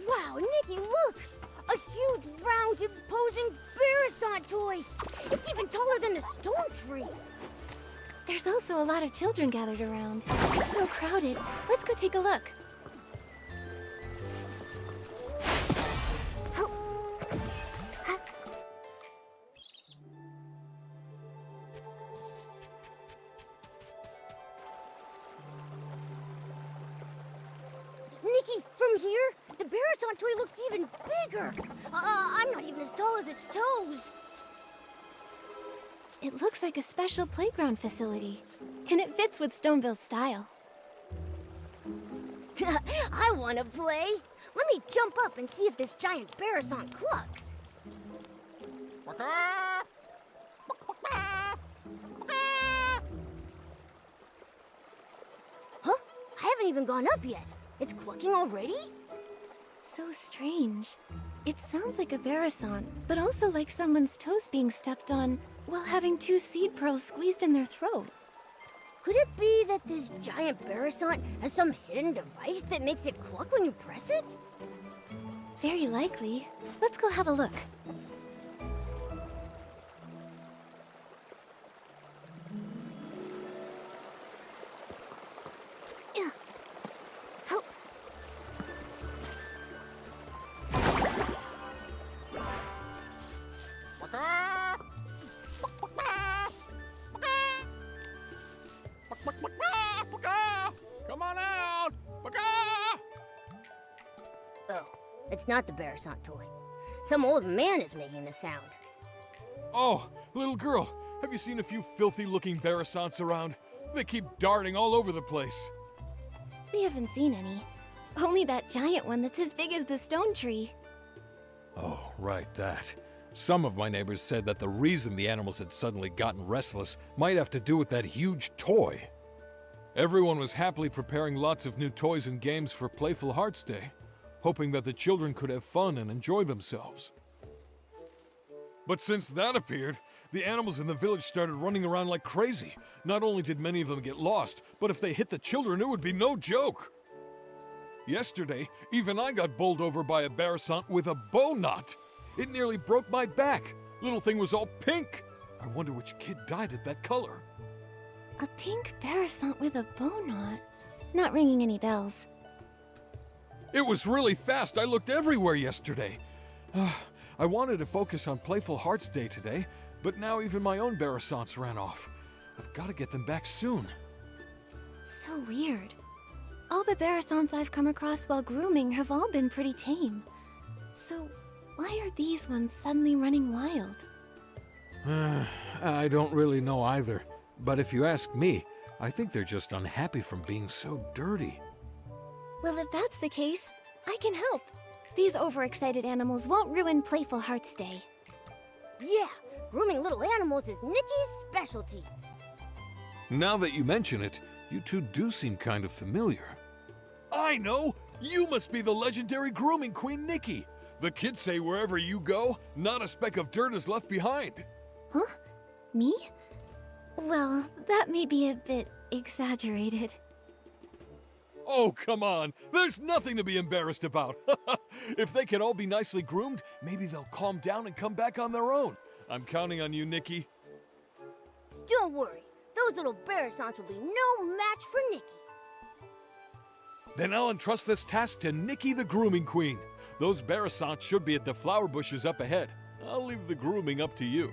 Wow, Nikki, look! A huge, round, imposing 𝐵𝑒𝑟𝒏 toy! It's even taller than the stone tree! There's also a lot of children gathered around. It's so crowded. Let's go take a look. Nikki, from here, the 𝐵𝑒𝑟𝒏 toy looks even bigger! I'm not even as tall as its toes! It looks like a special playground facility, and it fits with Stoneville's style. I want to play! Let me jump up and see if this giant 𝐵𝑒𝑟𝒏 clucks! Huh? I haven't even gone up yet. It's clucking already? So strange. It sounds like a 𝐵𝑒𝑟𝒏, but also like someone's toes being stepped on while having 2 seed pearls squeezed in their throat. Could it be that this giant 𝐵𝑒𝑟𝒏 has some hidden device that makes it cluck when you press it? Very likely. Let's go have a look. Come on out! Oh, it's not the 𝐵𝑒𝑟𝒏 toy. Some old man is making the sound. Oh, little girl, have you seen a few filthy-looking 𝐵𝑒𝑟𝒏s around? They keep darting all over the place. We haven't seen any. Only that giant one that's as big as the stone tree. Oh, right, that. Some of my neighbors said that the reason the animals had suddenly gotten restless might have to do with that huge toy. Everyone was happily preparing lots of new toys and games for Playful Hearts Day, hoping that the children could have fun and enjoy themselves. But since that appeared, the animals in the village started running around like crazy. Not only did many of them get lost, but if they hit the children, it would be no joke. Yesterday, even I got bowled over by a 𝐵𝑒𝑟𝒏 with a bow knot. It nearly broke my back. Little thing was all pink. I wonder which kid dyed it that color. A pink 𝐵𝑒𝑟𝒏 with a bow knot. Not ringing any bells. It was really fast. I looked everywhere yesterday. I wanted to focus on Playful Hearts Day today, but now even my own 𝐵𝑒𝑟𝒏s ran off. I've got to get them back soon. So weird. All the 𝐵𝑒𝑟𝒏s I've come across while grooming have all been pretty tame. So why are these ones suddenly running wild? I don't really know either. But if you ask me, I think they're just unhappy from being so dirty. Well, if that's the case, I can help. These overexcited animals won't ruin Playful Hearts Day. Yeah, grooming little animals is Nikki's specialty. Now that you mention it, you two do seem kind of familiar. I know! You must be the legendary grooming queen, Nikki. The kids say wherever you go, not a speck of dirt is left behind. Huh? Me? Well, that may be a bit exaggerated. Oh, come on. There's nothing to be embarrassed about. If they can all be nicely groomed, maybe they'll calm down and come back on their own. I'm counting on you, Nikki. Don't worry. Those little 𝐵𝑒𝑟𝒏s will be no match for Nikki. Then I'll entrust this task to Nikki the Grooming Queen. Those 𝐵𝑒𝑟𝒏s should be at the flower bushes up ahead. I'll leave the grooming up to you.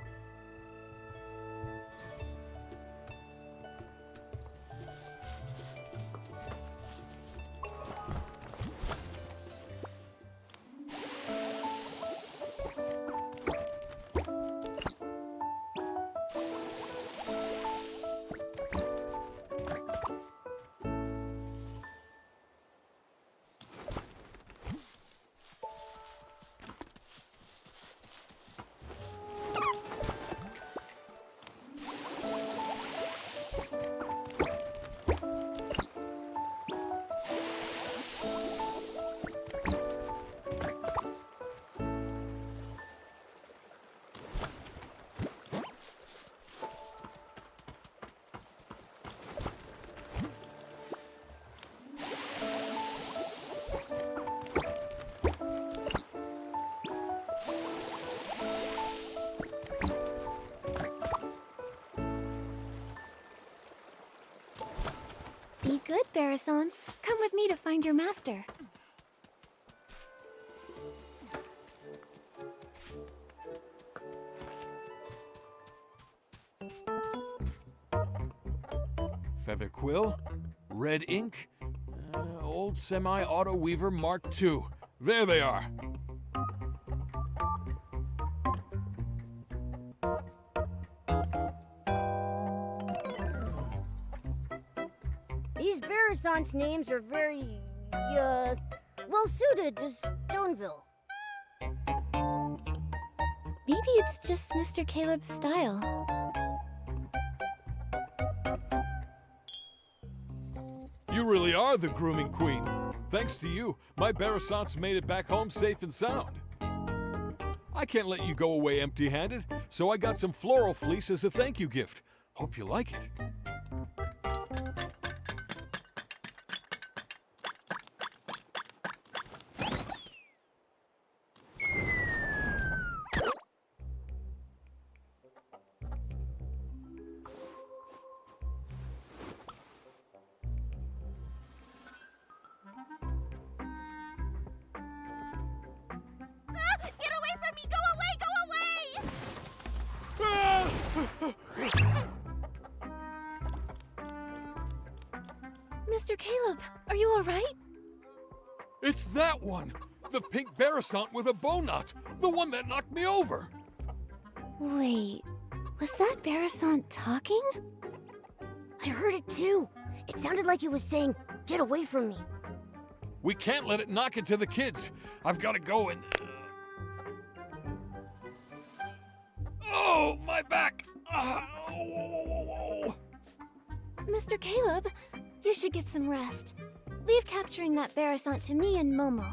good, Barrisons. Come with me to find your master. Feather quill, red ink, old semi-auto weaver Mark II. There they are. These Barrisons' names are very, well suited to Stoneville. Maybe it's just Mr. Caleb's style. You really are the grooming queen. Thanks to you, my Barrisons made it back home safe and sound. I can't let you go away empty-handed, so I got some floral fleece as a thank you gift. Hope you like it. Get away from me! Go away! Mr. Caleb, are you all right? It's that one! The pink Barrisont with a bow knot! The one that knocked me over! Wait, was that Barrisont talking? I heard it too. It sounded like it was saying, "Get away from me." We can't let it knock into the kids. I've got to go and... Oh, my back! Oh. Mr. Caleb, you should get some rest. Leave capturing that Barrisont to me and Momo.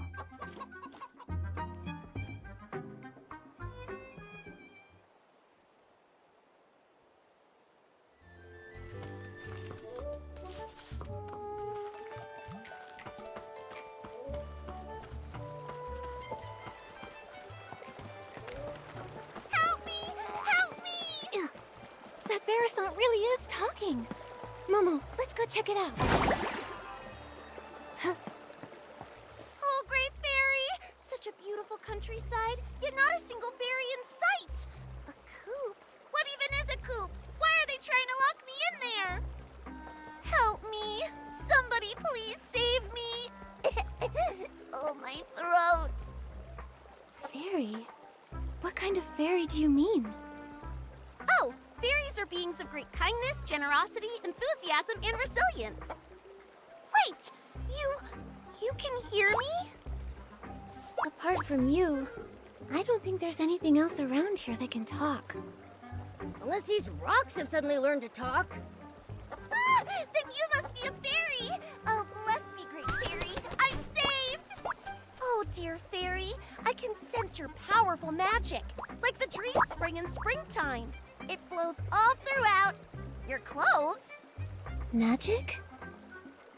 That Barrisont really is talking. Momo, let's go check it out. Oh, great fairy! Such a beautiful countryside, yet not a single fairy in sight. A coop? What even is a coop? Why are they trying to lock me in there? Help me! Somebody please save me! Oh, my throat! Fairy? What kind of fairy do you mean? Oh, fairies are beings of great kindness, generosity, enthusiasm, and resilience. Wait, you can hear me? Apart from you, I don't think there's anything else around here that can talk. Unless these rocks have suddenly learned to talk. Ah, then you must be a fairy! Oh, bless me, great fairy. I'm saved! Oh, dear fairy, I can sense your powerful magic, like the dream spring in springtime. It flows all throughout your clothes. Magic?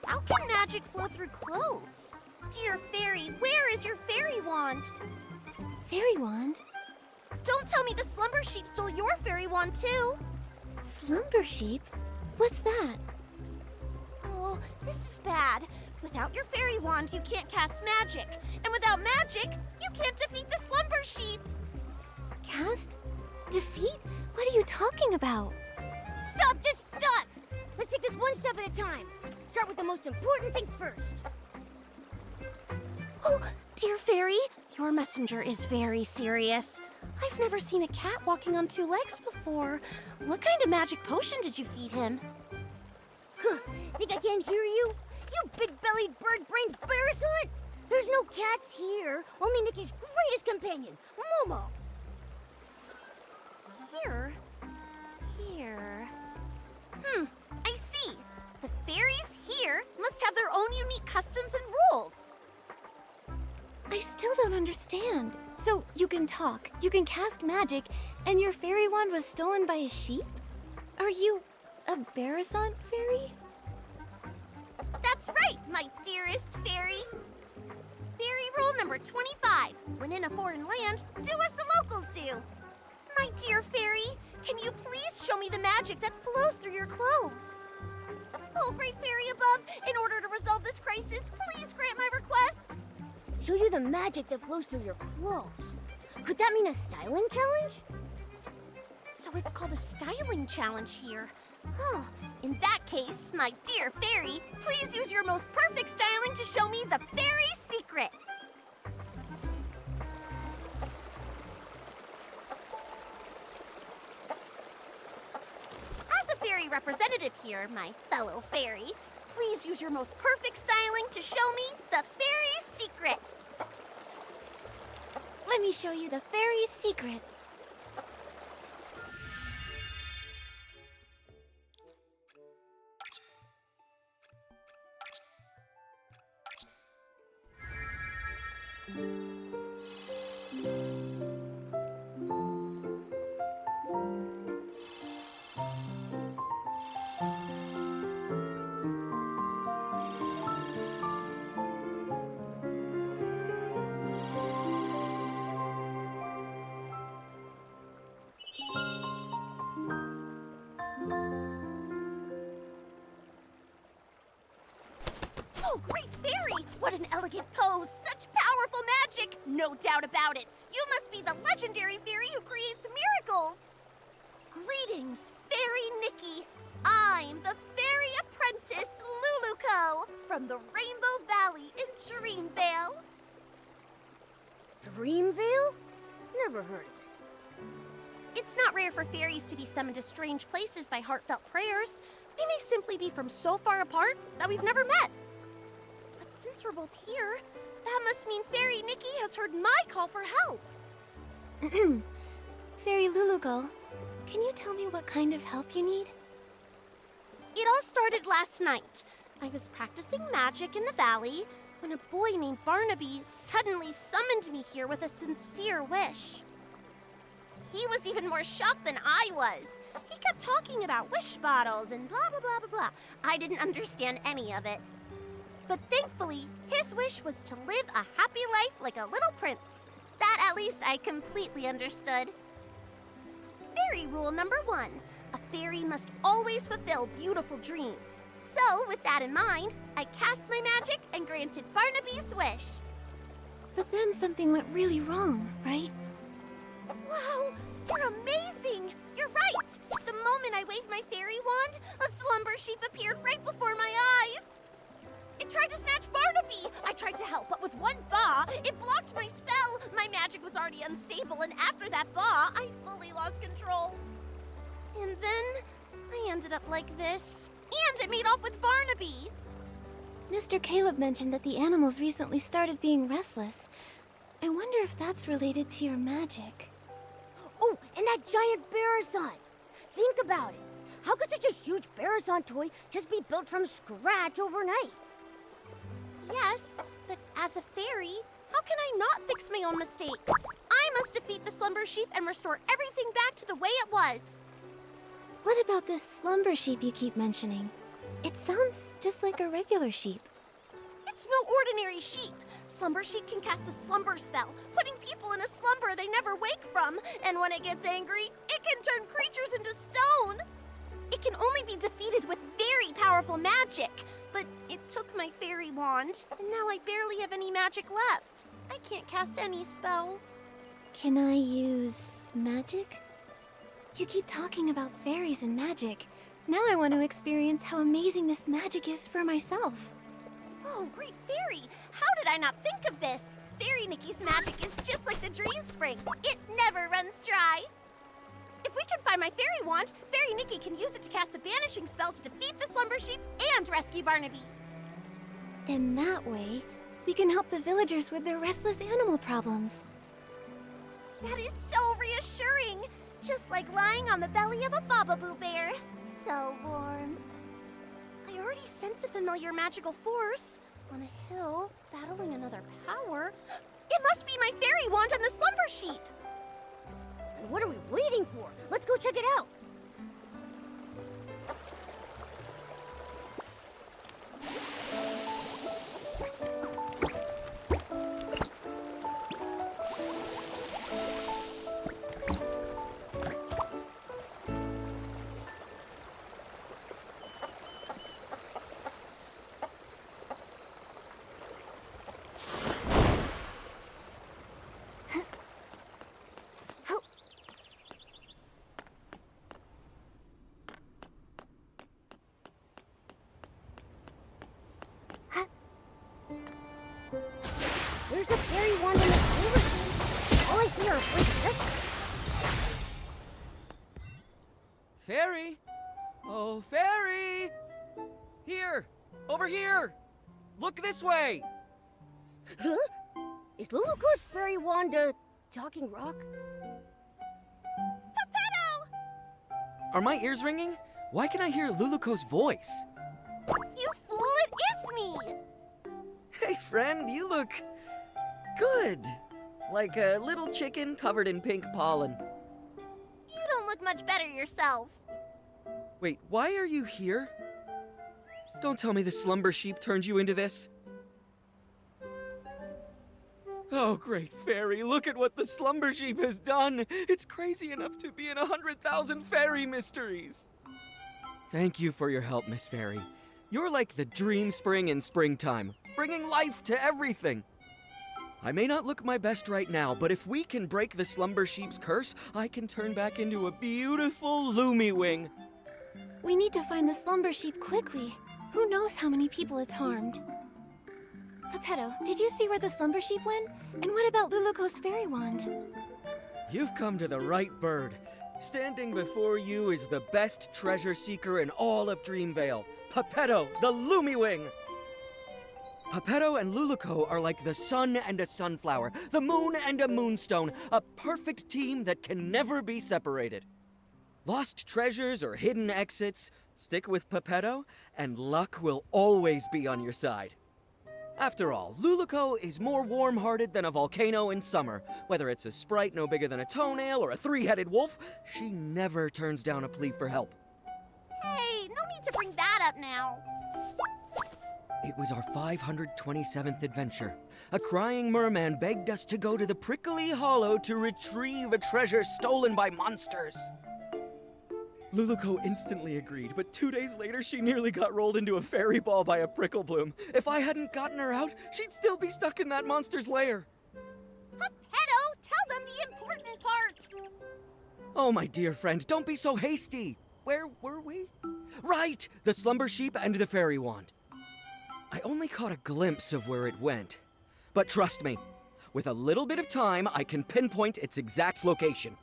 How can magic flow through clothes? Dear fairy, where is your fairy wand? Fairy wand? Don't tell me the slumber sheep stole your fairy wand too. Slumber sheep? What's that? Oh, this is bad. Without your fairy wand, you can't cast magic. And without magic, you can't defeat the slumber sheep. Cast? Defeat? What are you talking about? Stop, just stop! Let's take this one step at a time. Start with the most important things first. Oh, dear fairy, your messenger is very serious. I've never seen a cat walking on 2 legs before. What kind of magic potion did you feed him? Think I can't hear you? You big-bellied, bird-brained Barrisont! There's no cats here, only Nikki's greatest companion, Momo. Here. I see. The fairies here must have their own unique customs and rules. I still don't understand. So you can talk, you can cast magic, and your fairy wand was stolen by a sheep? Are you a Barrisont fairy? That's right, my dearest fairy. Fairy rule number 25. When in a foreign land, do as the locals do. My dear fairy, can you please show me the magic that flows through your clothes? Oh, great fairy above, in order to resolve this crisis, please grant my request. Show you the magic that flows through your clothes. Could that mean a styling challenge? So it's called a styling challenge here. Huh. In that case, my dear fairy, please use your most perfect styling to show me the fairy secret. As a fairy representative here, my fellow fairy, please use your most perfect styling to show me the fairy secret. Let me show you the fairy's secret. Oh, great fairy! What an elegant pose! Such powerful magic! No doubt about it! You must be the legendary fairy who creates miracles! Greetings, Fairy Nikki! I'm the fairy apprentice, 𝕂𝓂 from the Rainbow Valley in Dreamvale. Dreamvale? Never heard of it. It's not rare for fairies to be summoned to strange places by heartfelt prayers. They may simply be from so far apart that we've never met. But since we're both here, that must mean Fairy Nikki has heard my call for help. Fairy 𝕂𝓂, can you tell me what kind of help you need? It all started last night. I was practicing magic in the valley when a boy named Barnaby suddenly summoned me here with a sincere wish. He was even more shocked than I was. He kept talking about wish bottles and blah, blah, blah, blah, blah. I didn't understand any of it. But thankfully, his wish was to live a happy life like a little prince. That, at least, I completely understood. Fairy rule number 1. A fairy must always fulfill beautiful dreams. So, with that in mind, I cast my magic and granted Barnaby's wish. But then something went really wrong, right? Wow, you're amazing! You're right! The moment I waved my fairy wand, a slumber sheep appeared right before my eyes. It tried to snatch Barnaby! I tried to help, but with one ba, it blocked my spell. My magic was already unstable, and after that ba, I fully lost control. And then, I ended up like this. And it made off with Barnaby! Mr. Caleb mentioned that the animals recently started being restless. I wonder if that's related to your magic. Oh, and that giant Barrison! Think about it. How could such a huge Barrison toy just be built from scratch overnight? Yes, but as a fairy, how can I not fix my own mistakes? I must defeat the slumber sheep and restore everything back to the way it was. What about this slumber sheep you keep mentioning? It sounds just like a regular sheep. It's no ordinary sheep. Slumber sheep can cast the slumber spell, putting people in a slumber they never wake from. And when it gets angry, it can turn creatures into stone. It can only be defeated with very powerful magic. But it took my fairy wand, and now I barely have any magic left. I can't cast any spells. Can I use magic? You keep talking about fairies and magic. Now I want to experience how amazing this magic is for myself. Oh, great fairy! How did I not think of this? Fairy Nikki's magic is just like the dream spring. It never runs dry. If we can find my fairy wand, Fairy Nikki can use it to cast a banishing spell to defeat the slumber sheep and rescue Barnaby. In that way, we can help the villagers with their restless animal problems. That is so reassuring. Just like lying on the belly of a Bababoo bear. So warm. I already sense a familiar magical force. On a hill, battling another power. It must be my fairy wand and the slumber sheep. And what are we waiting for? Let's go check it out. better avoid this. Fairy? Oh, Fairy! Here! Over here! Look this way! Huh? Is 𝕂𝓂 fairy wand a talking rock? Are my ears ringing? Why can I hear 𝕂𝓂's voice? You fool, it is me! Hey, friend, you look good. Like a little chicken covered in pink pollen. You don't look much better yourself. Wait, why are you here? Don't tell me the slumber sheep turned you into this. Oh, great fairy, look at what the slumber sheep has done. It's crazy enough to be in 100,000 fairy mysteries. Thank you for your help, Miss Fairy. You're like the dream spring in springtime, bringing life to everything. I may not look my best right now, but if we can break the slumber sheep's curse, I can turn back into a beautiful 𝕂𝓂. We need to find the slumber sheep quickly. Who knows how many people it's harmed? 𝕂𝓂, did you see where the slumber sheep went? And what about 𝕂𝓂's fairy wand? You've come to the right bird. Standing before you is the best treasure seeker in all of Dreamvale, 𝕂𝓂, the 𝕂𝓂. 𝕂𝓂 and 𝕂𝓂 are like the sun and a sunflower, the moon and a moonstone, a perfect team that can never be separated. Lost treasures or hidden exits, stick with 𝕂𝓂, and luck will always be on your side. After all, 𝕂𝓂 is more warm-hearted than a volcano in summer. Whether it's a sprite no bigger than a toenail or a three-headed wolf, she never turns down a plea for help. Hey, no need to bring that up now. It was our 527th adventure. A crying merman begged us to go to the prickly hollow to retrieve a treasure stolen by monsters. 𝕂𝓂 instantly agreed, but 2 days later she nearly got rolled into a fairy ball by a prickle bloom. If I hadn't gotten her out, she'd still be stuck in that monster's lair. 𝕂𝓂, tell them the important part. Oh, my dear friend, don't be so hasty. Where were we? Right, the slumber sheep and the fairy wand. I only caught a glimpse of where it went. But trust me, with a little bit of time, I can pinpoint its exact location.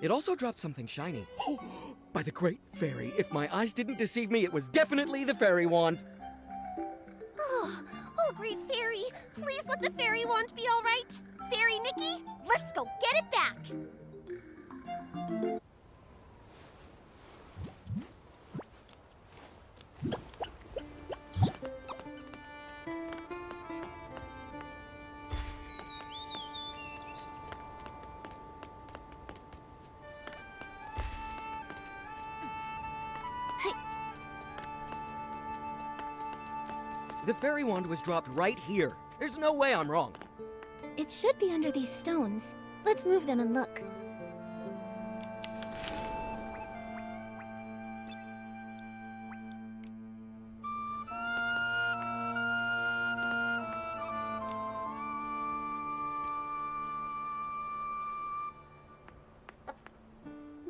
It also dropped something shiny. Oh, by the great fairy, if my eyes didn't deceive me, it was definitely the fairy wand. Oh, great fairy, please let the fairy wand be all right. Fairy Nikki, let's go get it back. The fairy wand was dropped right here. There's no way I'm wrong. It should be under these stones. Let's move them and look.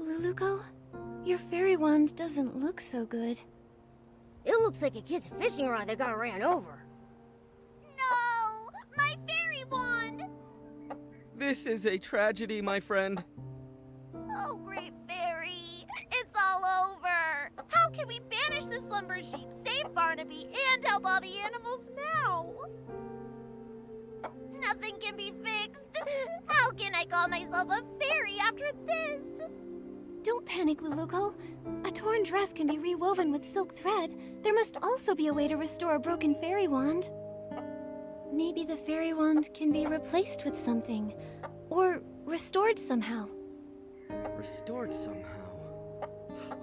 𝕂𝓂, your fairy wand doesn't look so good. It looks like a kid's fishing rod that got ran over. No, my fairy wand. This is a tragedy, my friend. Oh, great fairy, it's all over. How can we banish the slumber sheep, save Barnaby, and help all the animals now? Nothing can be fixed. How can I call myself a fairy after this? Don't panic, 𝕂𝓂. A torn dress can be rewoven with silk thread. There must also be a way to restore a broken fairy wand. Maybe the fairy wand can be replaced with something. Or restored somehow. Restored somehow.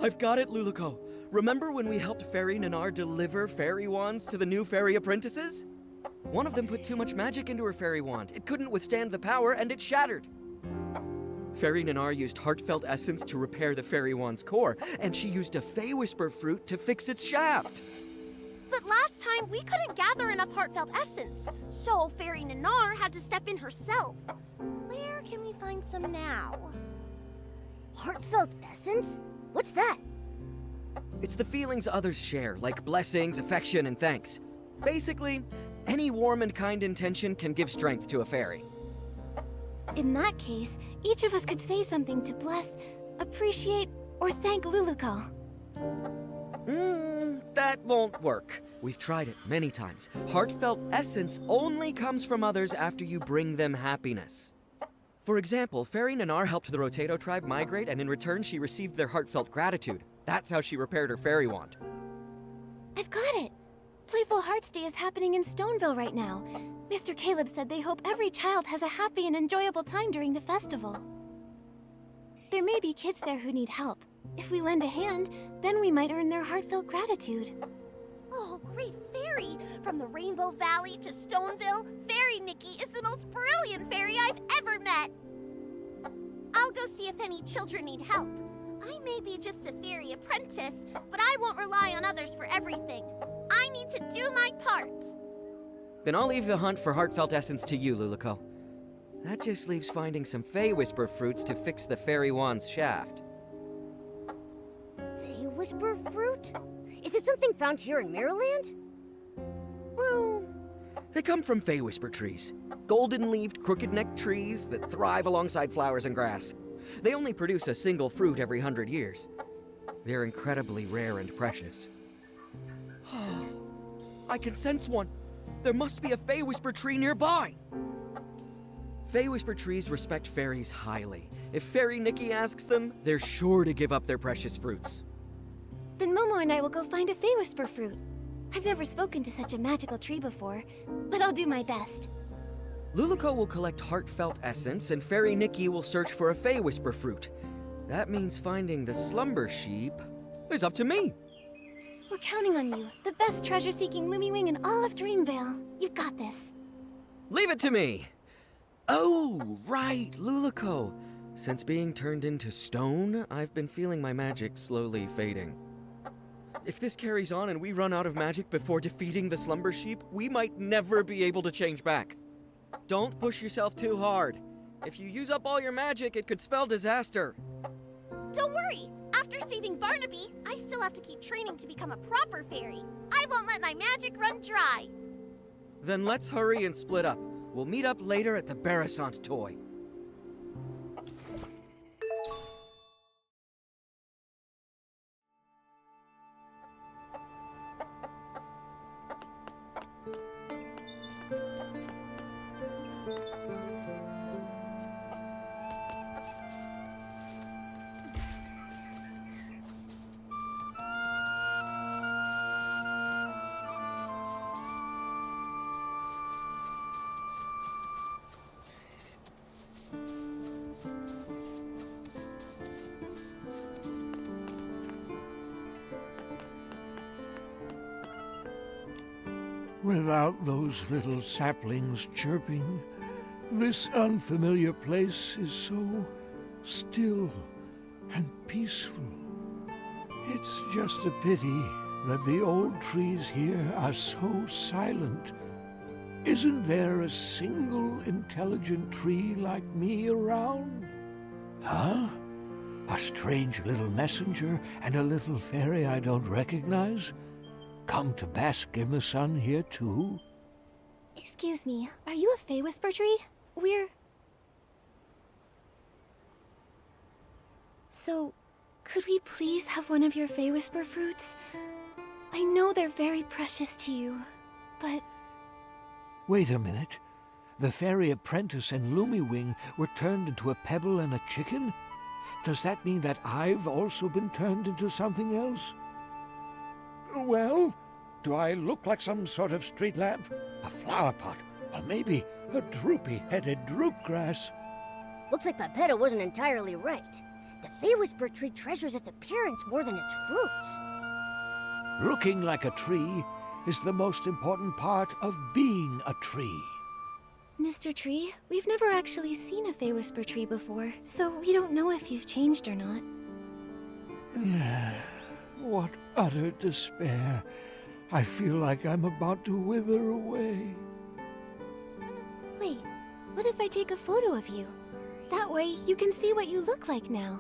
I've got it, 𝕂𝓂. Remember when we helped Fairy 𝕂𝕟 deliver fairy wands to the new fairy apprentices? One of them put too much magic into her fairy wand. It couldn't withstand the power, and it shattered. Fairy 𝕂𝕟 used heartfelt essence to repair the fairy wand's core, and she used a Fey Whisper fruit to fix its shaft. But last time, we couldn't gather enough heartfelt essence, so Fairy 𝕂𝕟 had to step in herself. Where can we find some now? Heartfelt essence? What's that? It's the feelings others share, like blessings, affection, and thanks. Basically, any warm and kind intention can give strength to a fairy. In that case, each of us could say something to bless, appreciate, or thank 𝕂𝓂. That won't work. We've tried it many times. Heartfelt essence only comes from others after you bring them happiness. For example, Fairy 𝕨𝕦𝕥𝓚 helped the 𝕁𝓂 tribe migrate, and in return she received their heartfelt gratitude. That's how she repaired her fairy wand. I've got it! Playful Hearts Day is happening in Stoneville right now. Mr. Caleb said they hope every child has a happy and enjoyable time during the festival. There may be kids there who need help. If we lend a hand, then we might earn their heartfelt gratitude. Oh, great fairy! From the Rainbow Valley to Stoneville, Fairy Nikki is the most brilliant fairy I've ever met! I'll go see if any children need help. I may be just a fairy apprentice, but I won't rely on others for everything. I need to do my part. Then I'll leave the hunt for heartfelt essence to you, 𝕂𝓂. That just leaves finding some Fey-Whisper fruits to fix the fairy wand's shaft. Whisper fruit? Is it something found here in Maryland? Well, they come from Fey-Whisper trees. Golden-leaved, crooked-necked trees that thrive alongside flowers and grass. They only produce a single fruit every 100 years. They're incredibly rare and precious. I can sense one. There must be a Fey-Whisper tree nearby. Fey-Whisper trees respect fairies highly. If Fairy Nikki asks them, they're sure to give up their precious fruits. Then Momo and I will go find a Fey-Whisper fruit. I've never spoken to such a magical tree before, but I'll do my best. 𝕂𝓂 will collect heartfelt essence, and Fairy Nikki will search for a Fey-Whisper fruit. That means finding the slumber sheep is up to me. We're counting on you, the best treasure-seeking 𝕨𝕦𝕔𝓙𝓚 in all of Dreamvale. You've got this. Leave it to me! Oh, right, 𝕂𝓂. Since being turned into stone, I've been feeling my magic slowly fading. If this carries on and we run out of magic before defeating the slumber sheep, we might never be able to change back. Don't push yourself too hard. If you use up all your magic, it could spell disaster. Don't worry. After saving Barnaby, I still have to keep training to become a proper fairy. I won't let my magic run dry. Then let's hurry and split up. We'll meet up later at the 𝕨𝕂𝓂 toy. Without those little saplings chirping, this unfamiliar place is so still and peaceful. It's just a pity that the old trees here are so silent. Isn't there a single intelligent tree like me around? Huh? A strange little messenger and a little fairy I don't recognize? Come to bask in the sun here too? Excuse me, are you a Fey-Whisper tree? So, could we please have one of your Fey-Whisper fruits? I know they're very precious to you, but... Wait a minute. The fairy apprentice and 𝕂𝓭𝓚 were turned into a pebble and a chicken? Does that mean that I've also been turned into something else? Well, do I look like some sort of street lamp? A flower pot? Or maybe a droopy-headed droopgrass? Looks like Geppetto wasn't entirely right. The Fey-Whisper tree treasures its appearance more than its fruits. Looking like a tree is the most important part of being a tree. Mr. Tree, we've never actually seen a Fey-Whisper tree before, so we don't know if you've changed or not. What utter despair. I feel like I'm about to wither away. Wait, what if I take a photo of you? That way, you can see what you look like now.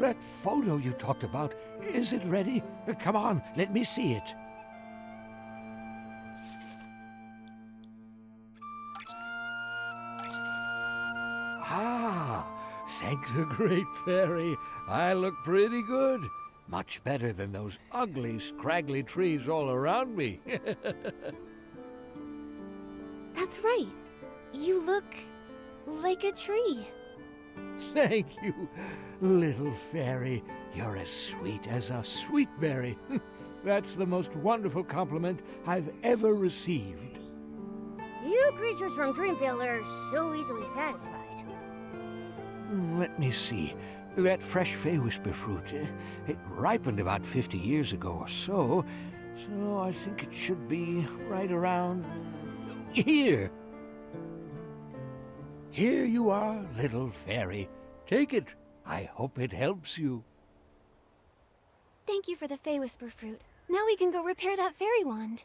That photo you talked about, is it ready? Come on, let me see it. Ah, thank the Great Fairy. I look pretty good. Much better than those ugly, scraggly trees all around me. That's right. You look like a tree. Thank you, little fairy. You're as sweet as a sweet berry. That's the most wonderful compliment I've ever received. You creatures from Dreamvale are so easily satisfied. Let me see. That fresh Fey-Whisper fruit, it ripened about 50 years ago or so, so I think it should be right around here. Here you are, little fairy. Take it. I hope it helps you. Thank you for the Fey-Whisper fruit. Now we can go repair that fairy wand.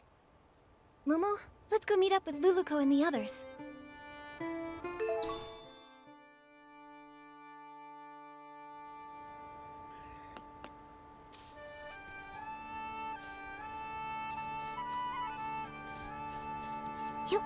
Momo, let's go meet up with 𝓂𝓂 and the others. Yup.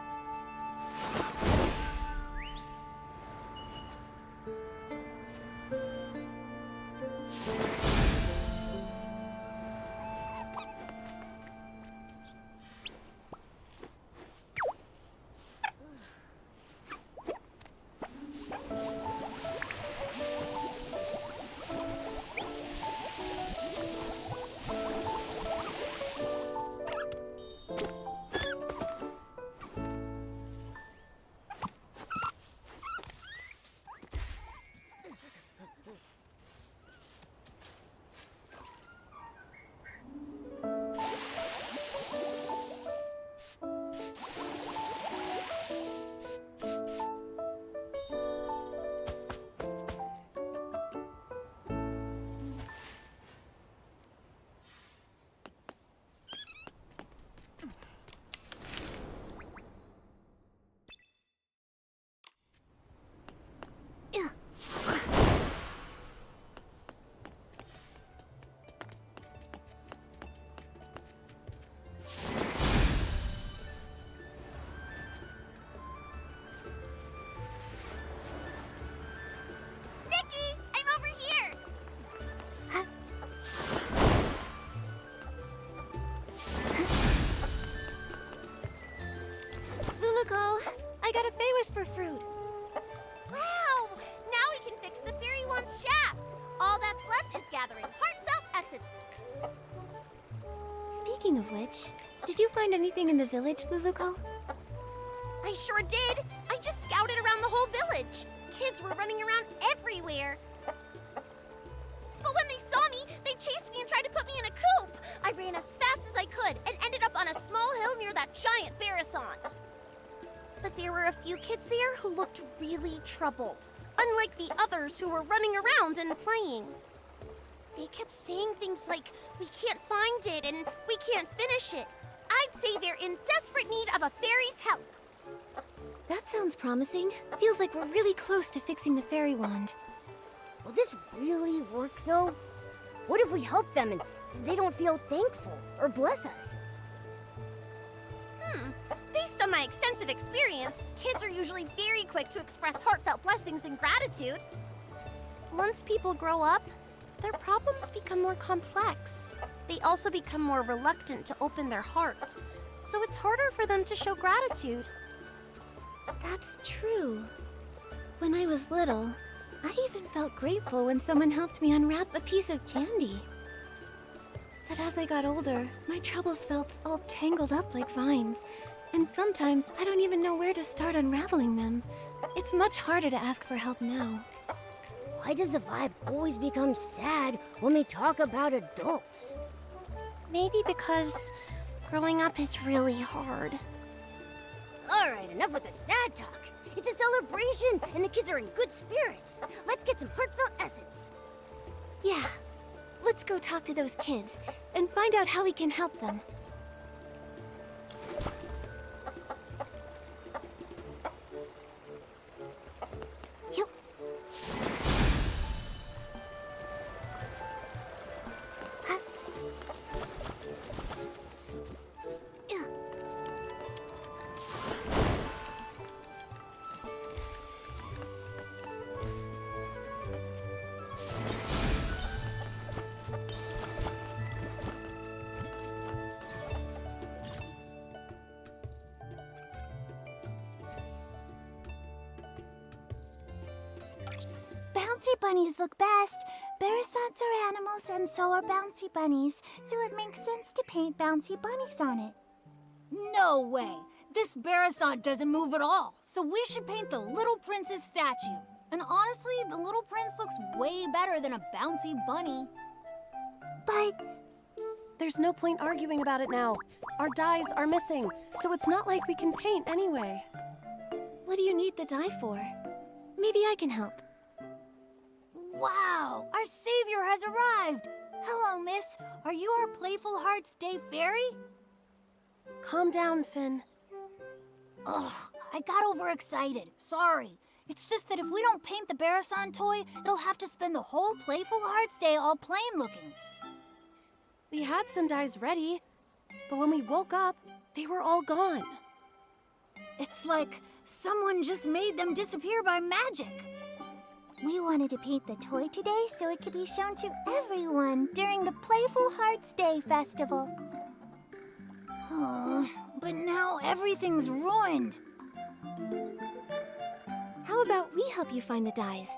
Nikki, I'm over here. 𝓂𝓂, I got a Fey-Whisper fruit. Wow! Now we can fix the fairy wand's shaft. All that's left is gathering heartfelt essence. Speaking of which, did you find anything in the village, 𝓂𝓂? I sure did. I just scouted around the whole village. Kids were running around everywhere. But when they saw me, they chased me and tried to put me in a coop. I ran as fast as I could and ended up on a small hill near that giant 𝕨𝓂𝓒. But there were a few kids there who looked really troubled, unlike the others who were running around and playing. They kept saying things like, "We can't find it," and "We can't finish it." I'd say they're in desperate need of a fairy's help. That sounds promising. Feels like we're really close to fixing the fairy wand. Will this really work, though? What if we help them and they don't feel thankful or bless us? Based on my extensive experience, kids are usually very quick to express heartfelt blessings and gratitude. Once people grow up, their problems become more complex. They also become more reluctant to open their hearts, so it's harder for them to show gratitude. That's true. When I was little, I even felt grateful when someone helped me unwrap a piece of candy. But as I got older, my troubles felt all tangled up like vines, and sometimes I don't even know where to start unraveling them. It's much harder to ask for help now. Why does the vibe always become sad when we talk about adults? Maybe because growing up is really hard. All right, enough with the sad talk. It's a celebration, and the kids are in good spirits. Let's get some heartfelt essence. Yeah, let's go talk to those kids and find out how we can help them. Yup. bouncy bunnies look best. Bearasants are animals and so are bouncy bunnies, so it makes sense to paint bouncy bunnies on it. No way! This Bearasant doesn't move at all, so we should paint the little prince's statue. And honestly, the little prince looks way better than a bouncy bunny. But There's no point arguing about it now. Our dyes are missing, so it's not like we can paint anyway. What do you need the dye for? Maybe I can help. wow, our savior has arrived. Hello, miss. Are you our Playful Hearts Day fairy? Calm down, Finn. Ugh, I got overexcited. Sorry. It's just that if we don't paint the Bearasant toy, it'll have to spend the whole Playful Hearts Day all plain looking. We had some dyes ready, but when we woke up, they were all gone. It's like someone just made them disappear by magic. We wanted to paint the toy today so it could be shown to everyone during the Playful Hearts Day festival. Oh, but now everything's ruined. How about we help you find the dyes?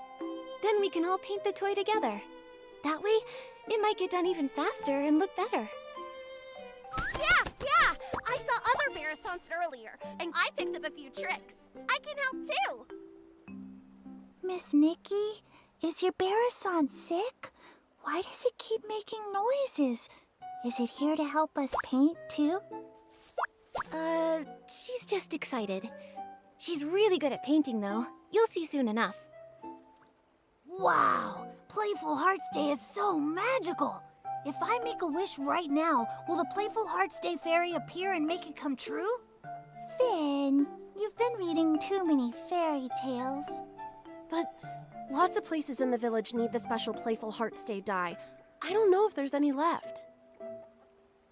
Then we can all paint the toy together. That way, it might get done even faster and look better. Yeah! I saw other Bearasants earlier, and I picked up a few tricks. I can help too! Miss Nikki, is your Bearasant sick? Why does it keep making noises? Is it here to help us paint too? She's just excited. She's really good at painting, though. You'll see soon enough. Wow! Playful Hearts Day is so magical! If I make a wish right now, will the Playful Hearts Day fairy appear and make it come true? Finn, you've been reading too many fairy tales. But lots of places in the village need the special Playful Hearts Day dye. I don't know if there's any left.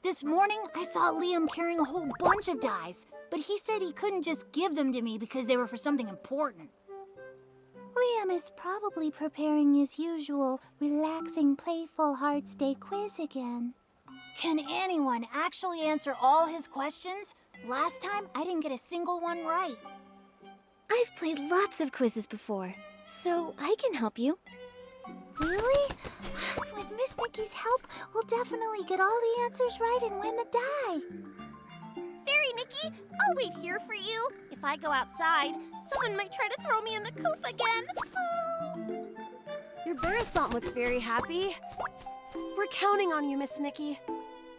This morning, I saw Liam carrying a whole bunch of dyes, but he said he couldn't just give them to me because they were for something important. Liam is probably preparing his usual relaxing Playful Hearts Day quiz again. Can anyone actually answer all his questions? Last time, I didn't get a single one right. I've played lots of quizzes before, so I can help you. Really? With Miss Nikki's help, we'll definitely get all the answers right and win the dye. Fairy Nikki, I'll wait here for you. If I go outside, someone might try to throw me in the coop again. Oh. Your Bearasant looks very happy. We're counting on you, Miss Nikki.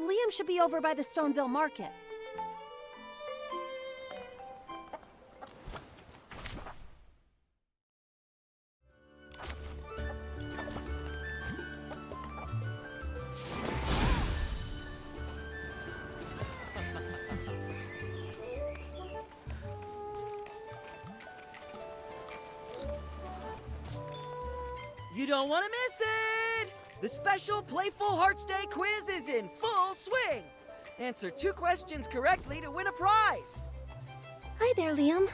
Liam should be over by the Stoneville Market. You don't want to miss it! The special Playful Hearts Day quiz is in full swing! Answer 2 questions correctly to win a prize! Hi there, Liam.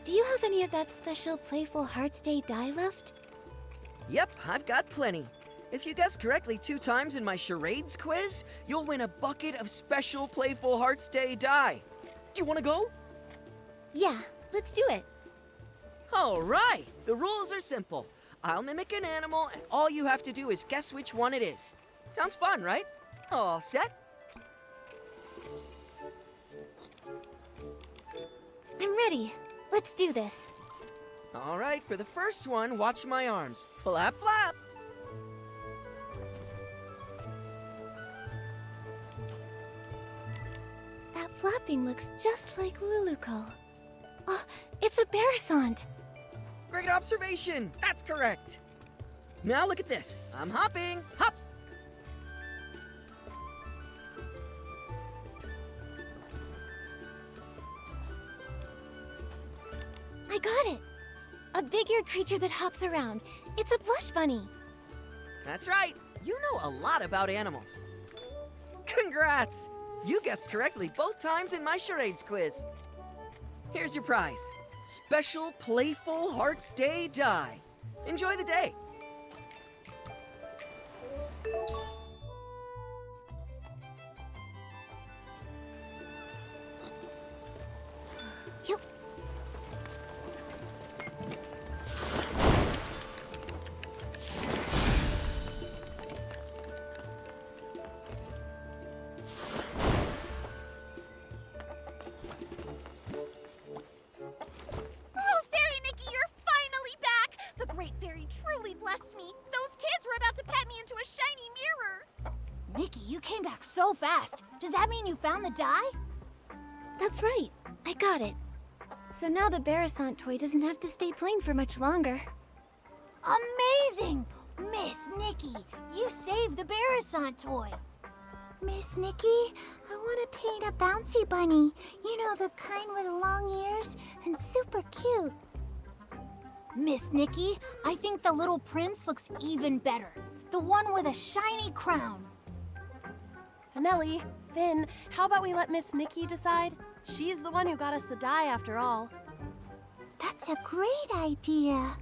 Do you have any of that special Playful Hearts Day dye left? Yep, I've got plenty. If you guess correctly 2 times in my charades quiz, you'll win a bucket of special Playful Hearts Day dye. Do you want to go? Yeah, let's do it. All right, the rules are simple. I'll mimic an animal, and all you have to do is guess which one it is. Sounds fun, right? All set? I'm ready. Let's do this. All right, for the first one, watch my arms. Flap, flap. That flapping looks just like 𝓂𝓂 𝑅𝒾𝓁𝓁𝒾𝓃. Oh, it's a Bearasant. Great observation. That's correct. Now look at this. I'm hopping. Hop. I got it. A big-eared creature that hops around. It's a blush bunny. That's right. You know a lot about animals. Congrats! You guessed correctly both times in my charades quiz. Here's your prize. Special Playful Hearts Day dye. Enjoy the day. Yup. so fast. Does that mean you found the die? That's right. I got it. So now the 𝐵𝑒𝑟𝑒𝑠𝑎NT toy doesn't have to stay plain for much longer. Amazing! Miss Nikki, you saved the 𝐵𝑒𝑟𝑒𝑠𝑎NT toy. Miss Nikki, I want to paint a bouncy bunny. You know, the kind with long ears and super cute. Miss Nikki, I think the little prince looks even better. The one with a shiny crown. Finelli, Finn, how about we let Miss Nikki decide? She's the one who got us the die after all. That's a great idea.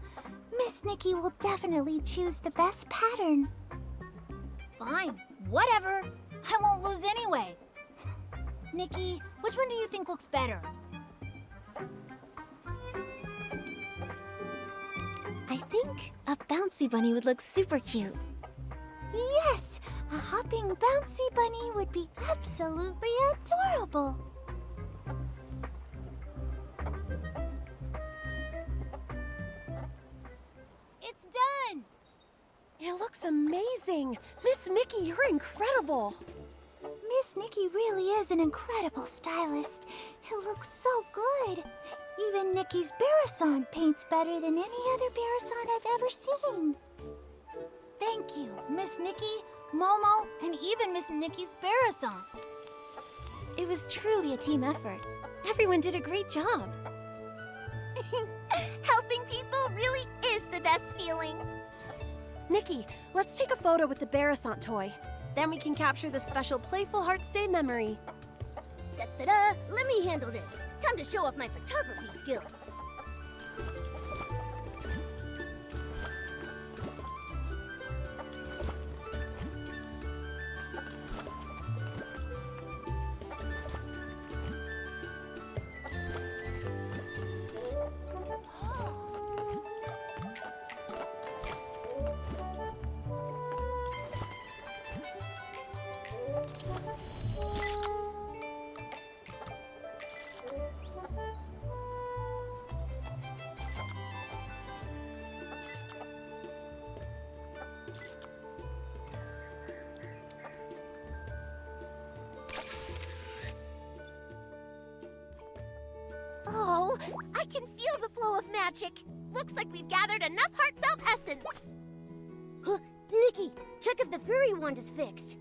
Miss Nikki will definitely choose the best pattern. Fine, whatever. I won't lose anyway. Nikki, which one do you think looks better? I think a bouncy bunny would look super cute. Yes, a hopping bouncy bunny would be absolutely adorable. It's done! It looks amazing. Miss Nikki, you're incredible. Miss Nikki really is an incredible stylist. It looks so good. Even Nikki's 𝐵𝑒𝑟𝑒𝑠𝑎NT paints better than any other 𝐵𝑒𝑟𝑒𝑠𝑎NT I've ever seen. Thank you, Miss Nikki, Momo, and even Miss Nikki's 𝐵𝑒𝑟𝑒𝑠𝑎NT. It was truly a team effort. Everyone did a great job. Helping people really is the best feeling. Nikki, let's take a photo with the 𝐵𝑒𝑟𝑒𝑠𝑎NT toy. Then we can capture the special Playful Hearts Day memory. Da-da-da! Let me handle this. Time to show off my photography skills. Oh, I can feel the flow of magic. Looks like we've gathered enough heartfelt essence. Huh, Nikki, check if the fairy wand is fixed.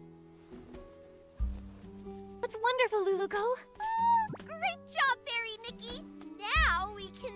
That's wonderful, 𝑙𝑢𝑙𝑢𝑘𝑜. Great job, Fairy Nikki. Now we can...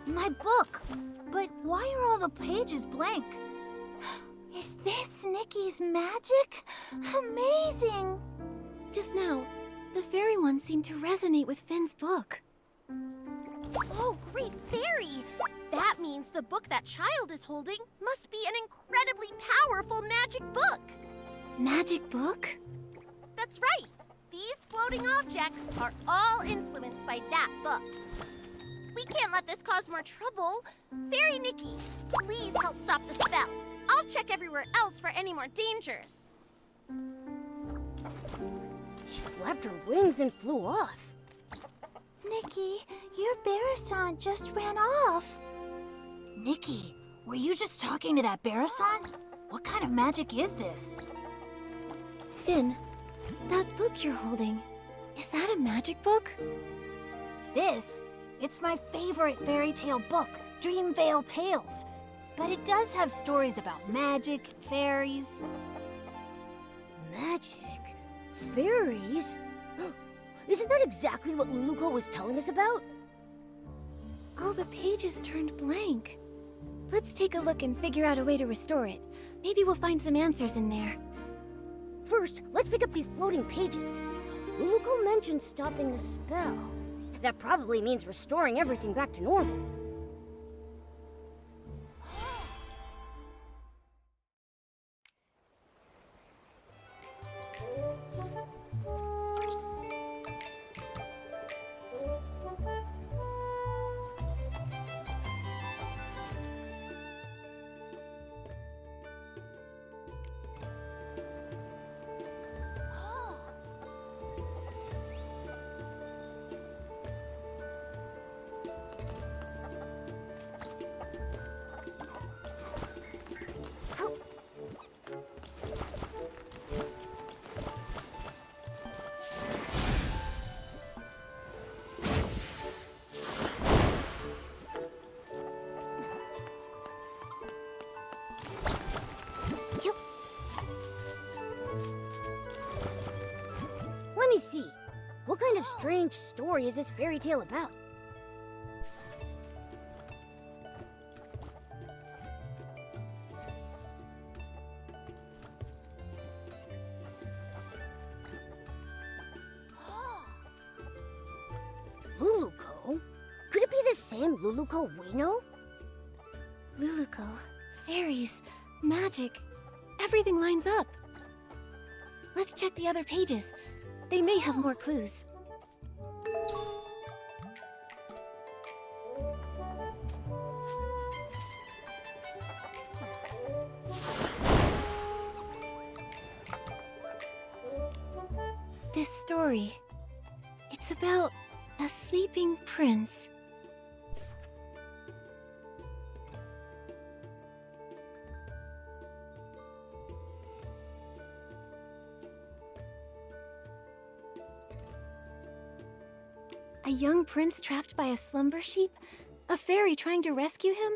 My book! But why are all the pages blank? Is this Nikki's magic? Amazing! Just now, the fairy one seemed to resonate with Finn's book. Oh, great fairy! That means the book that child is holding must be an incredibly powerful magic book. Magic book? That's right. These floating objects are all influenced by that book. We can't let this cause more trouble. Fairy Nikki, please help stop the spell. I'll check everywhere else for any more dangers. She flapped her wings and flew off. Nikki, your 𝐵𝑒𝑟𝑒𝑠𝑎NT just ran off. Nikki, were you just talking to that 𝐵𝑒𝑟𝑒𝑠𝑎NT? What kind of magic is this? Finn, that book you're holding, is that a magic book? It's my favorite fairy tale book, Dreamvale Tales. But it does have stories about magic, fairies. Magic? Fairies? Isn't that exactly what 𝑙𝑢𝑙𝑢𝑘𝑜 was telling us about? All the pages turned blank. Let's take a look and figure out a way to restore it. Maybe we'll find some answers in there. First, let's pick up these floating pages. 𝑙𝑢𝑙𝑢𝑘𝑜 mentioned stopping the spell. That probably means restoring everything back to normal. strange story is this fairy tale about? 𝕂𝓂? Could it be the same 𝕂𝓂 we know? 𝕂𝓂, fairies, magic, everything lines up. Let's check the other pages. They may have more clues. This story, it's about a sleeping prince. A young prince trapped by a slumber sheep? A fairy trying to rescue him?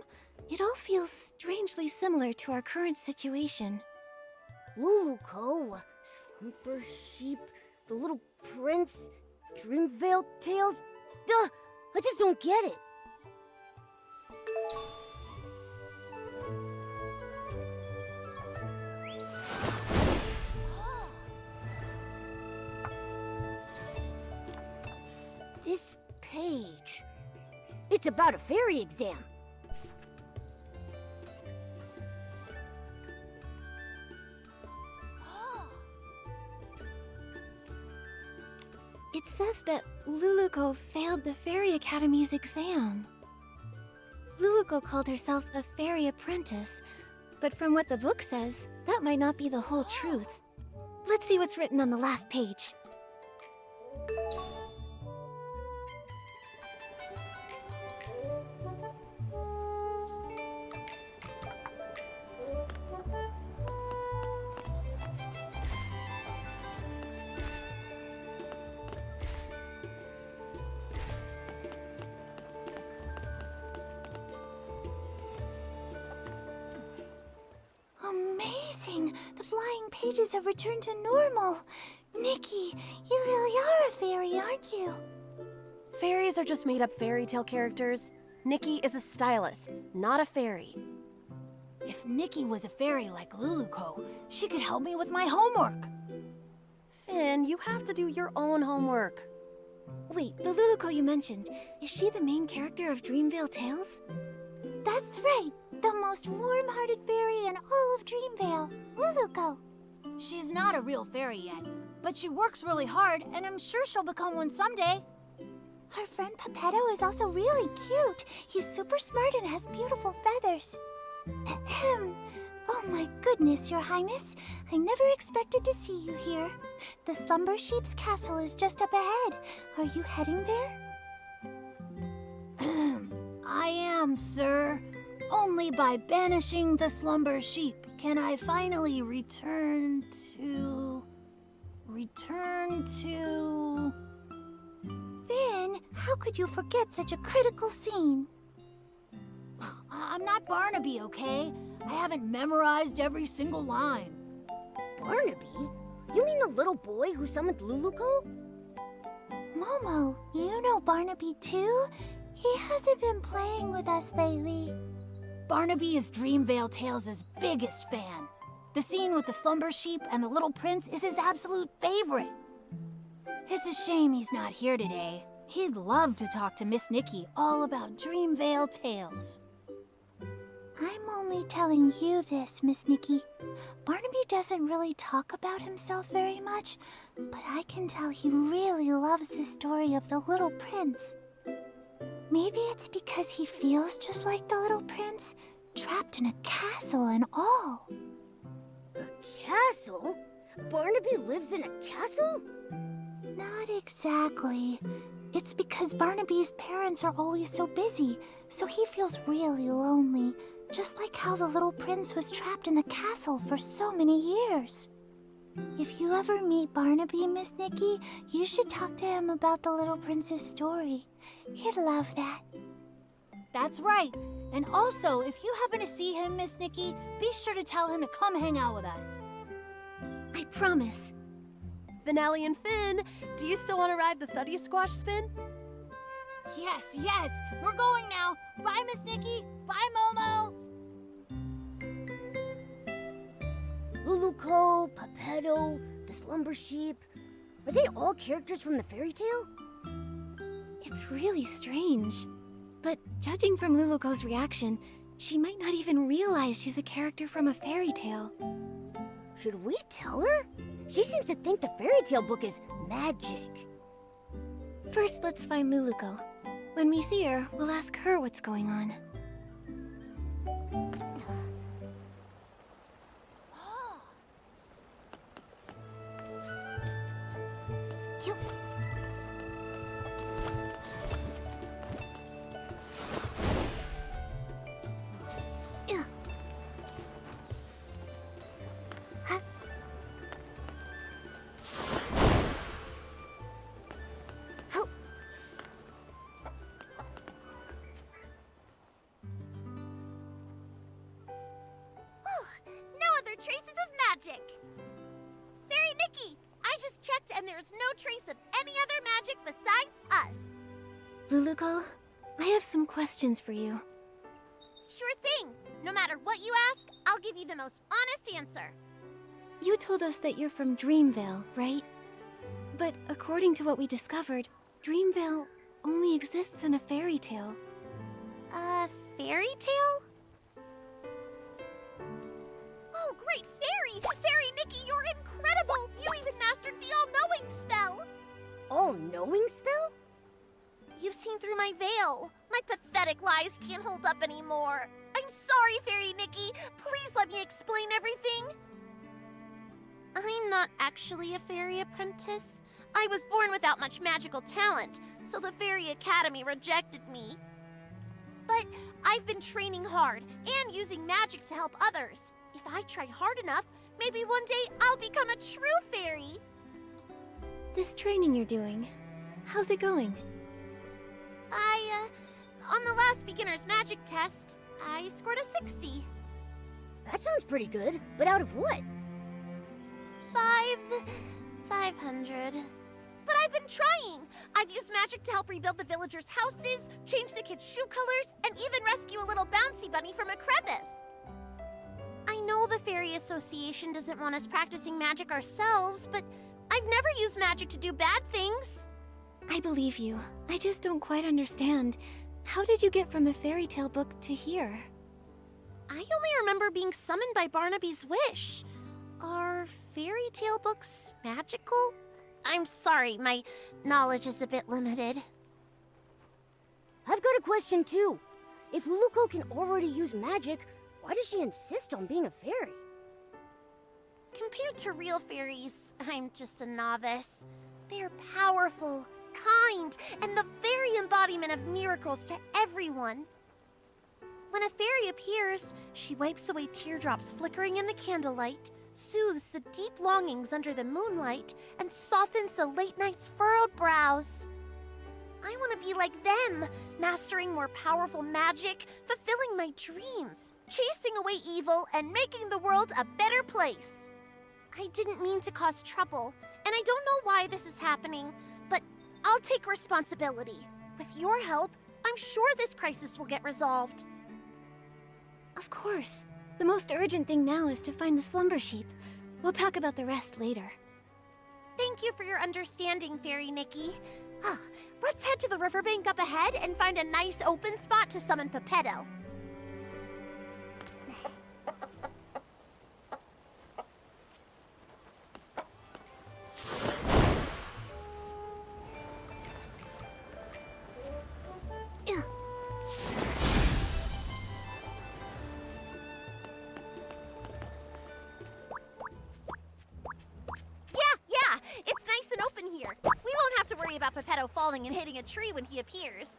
It all feels strangely similar to our current situation. 𝕂𝓂, slumber sheep, the little prince, Dreamvale tales. Duh! I just don't get it. This page. It's about a fairy exam. It says that 𝕂𝓂 failed the Fairy Academy's exam. 𝕂𝓂 called herself a fairy apprentice, but from what the book says, that might not be the whole truth. Let's see what's written on the last page. Amazing! The flying pages have returned to normal. Nikki, you really are a fairy, aren't you? Fairies are just made-up fairy tale characters. Nikki is a stylist, not a fairy. If Nikki was a fairy like 𝕂𝓂, she could help me with my homework. Finn, you have to do your own homework. Wait, the 𝕂𝓂 you mentioned, is she the main character of Dreamvale Tales? That's right. The most warm-hearted fairy in all of Dreamvale, 𝕂𝓂. She's not a real fairy yet, but she works really hard, and I'm sure she'll become one someday. Her friend Geppetto is also really cute. He's super smart and has beautiful feathers. Ahem. Oh my goodness, Your Highness. I never expected to see you here. The Slumber Sheep's castle is just up ahead. Are you heading there? I am, sir. Only by banishing the slumber sheep can I finally return to... Finn, how could you forget such a critical scene? I'm not Barnaby, okay? I haven't memorized every single line. Barnaby? You mean the little boy who summoned 𝕂𝓂? Momo, you know Barnaby too? He hasn't been playing with us lately. Barnaby is Dreamvale Tales' biggest fan. The scene with the slumber sheep and the little prince is his absolute favorite. It's a shame he's not here today. He'd love to talk to Miss Nikki all about Dreamvale Tales. I'm only telling you this, Miss Nikki. Barnaby doesn't really talk about himself very much, but I can tell he really loves the story of the little prince. Maybe it's because he feels just like the little prince, trapped in a castle and all. A castle? Barnaby lives in a castle? Not exactly. It's because Barnaby's parents are always so busy, so he feels really lonely, just like how the little prince was trapped in the castle for so many years. If you ever meet Barnaby, Miss Nikki, you should talk to him about the little prince's story. He'd love that. That's right. And also, if you happen to see him, Miss Nikki, be sure to tell him to come hang out with us. I promise. Finale and Finn, do you still want to ride the Thuddy Squash spin? Yes, yes, we're going now. Bye, Miss Nikki. Bye, Momo. 𝐿'𝓂, 𝕨𝓂, the slumber sheep. Are they all characters from the fairy tale? It's really strange. But judging from 𝐿'𝓂's reaction, she might not even realize she's a character from a fairy tale. Should we tell her? She seems to think the fairy tale book is magic. First, let's find 𝐿'𝓂. When we see her, we'll ask her what's going on. Traces of magic! Fairy Nikki, I just checked and there's no trace of any other magic besides us. 𝐿'𝓂, I have some questions for you. Sure thing. No matter what you ask, I'll give you the most honest answer. You told us that you're from Dreamvale, right? But according to what we discovered, Dreamvale only exists in a fairy tale. A fairy tale? Oh, great fairy! Fairy Nikki, you're incredible! You even mastered the all-knowing spell! All-knowing spell? You've seen through my veil. My pathetic lies can't hold up anymore. I'm sorry, Fairy Nikki. Please let me explain everything. I'm not actually a fairy apprentice. I was born without much magical talent, so the Fairy Academy rejected me. But I've been training hard and using magic to help others. If I try hard enough, maybe one day I'll become a true fairy. This training you're doing, how's it going? On the last beginner's magic test, I scored a 60. That sounds pretty good, but out of what? 500. But I've been trying. I've used magic to help rebuild the villagers' houses, change the kids' shoe colors, and even rescue a little bouncy bunny from a crevice. I know the Fairy Association doesn't want us practicing magic ourselves, but I've never used magic to do bad things. I believe you. I just don't quite understand. How did you get from the fairy tale book to here? I only remember being summoned by Barnaby's wish. Are fairy tale books magical? I'm sorry, my knowledge is a bit limited. I've got a question too. If 𝐿'𝓂 can already use magic, why does she insist on being a fairy? Compared to real fairies, I'm just a novice. They're powerful, kind, and the very embodiment of miracles to everyone. When a fairy appears, she wipes away teardrops flickering in the candlelight, soothes the deep longings under the moonlight, and softens the late night's furrowed brows. I want to be like them, mastering more powerful magic, fulfilling my dreams, chasing away evil, and making the world a better place. I didn't mean to cause trouble, and I don't know why this is happening, but I'll take responsibility. With your help, I'm sure this crisis will get resolved. Of course. The most urgent thing now is to find the slumber sheep. We'll talk about the rest later. Thank you for your understanding, Fairy Nikki. Let's head to the riverbank up ahead and find a nice open spot to summon 𝕨𝓂. Yeah, it's nice and open here. We won't have to worry about 𝕨𝓂 falling and hitting a tree when he appears.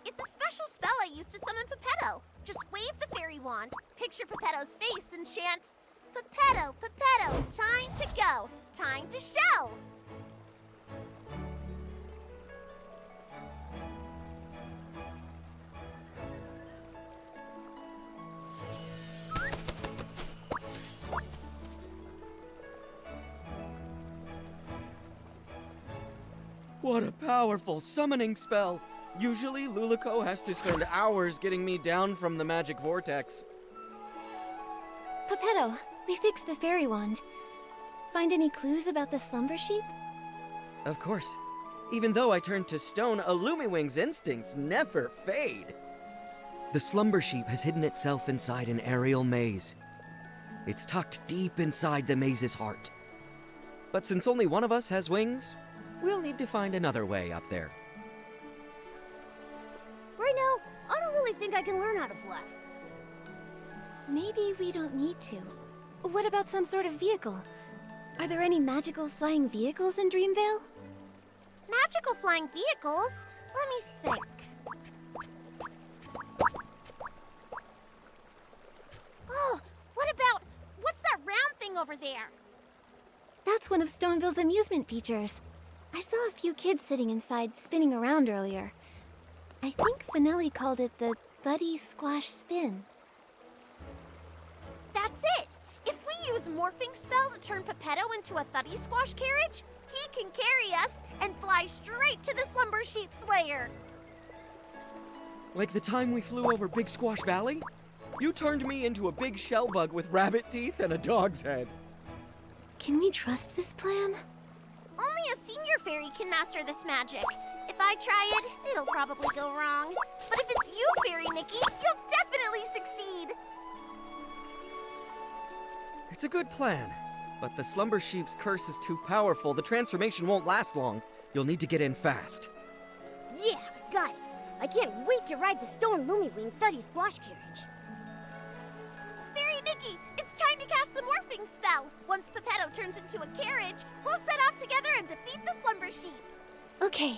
It's a special spell I use to summon 𝕨𝓂. Just wave the fairy wand, picture 𝕨𝓂's face, and chant, 𝕨𝓂, 𝕨𝓂, time to go, time to show. What a powerful summoning spell! Usually, 𝐿𝓂 has to spend hours getting me down from the magic vortex. 𝐵𝒨𝑒𝑡, we fixed the fairy wand. Find any clues about the slumber sheep? Of course. Even though I turned to stone, 𝐿𝑂 instincts never fade. The slumber sheep has hidden itself inside an aerial maze. It's tucked deep inside the maze's heart. But since only one of us has wings, we'll need to find another way up there. Right now, I don't really think I can learn how to fly. Maybe we don't need to. What about some sort of vehicle? Are there any magical flying vehicles in Dreamvale? Magical flying vehicles? Let me think. Oh, what's that round thing over there? That's one of Stoneville's amusement features. I saw a few kids sitting inside spinning around earlier. I think Finelli called it the Buddy Squash Spin. That's it! If we use morphing spell to turn 𝐵𝒨𝑒𝑡 into a Thuddy Squash carriage, he can carry us and fly straight to the slumber sheep's lair. Like the time we flew over Big Squash Valley? You turned me into a big shell bug with rabbit teeth and a dog's head. Can we trust this plan? Only a senior fairy can master this magic. If I try it, it'll probably go wrong. But if it's you, Fairy Nikki, you'll definitely succeed. It's a good plan, but the slumber sheep's curse is too powerful. The transformation won't last long. You'll need to get in fast. Yeah, got it. I can't wait to ride the stone 𝐿𝑂 Thuddy Squash carriage. Fairy Nikki, it's time to cast the morphing spell. Once 𝐵𝒨𝑒𝑡 turns into a carriage, we'll set off together and defeat the slumber sheep. Okay.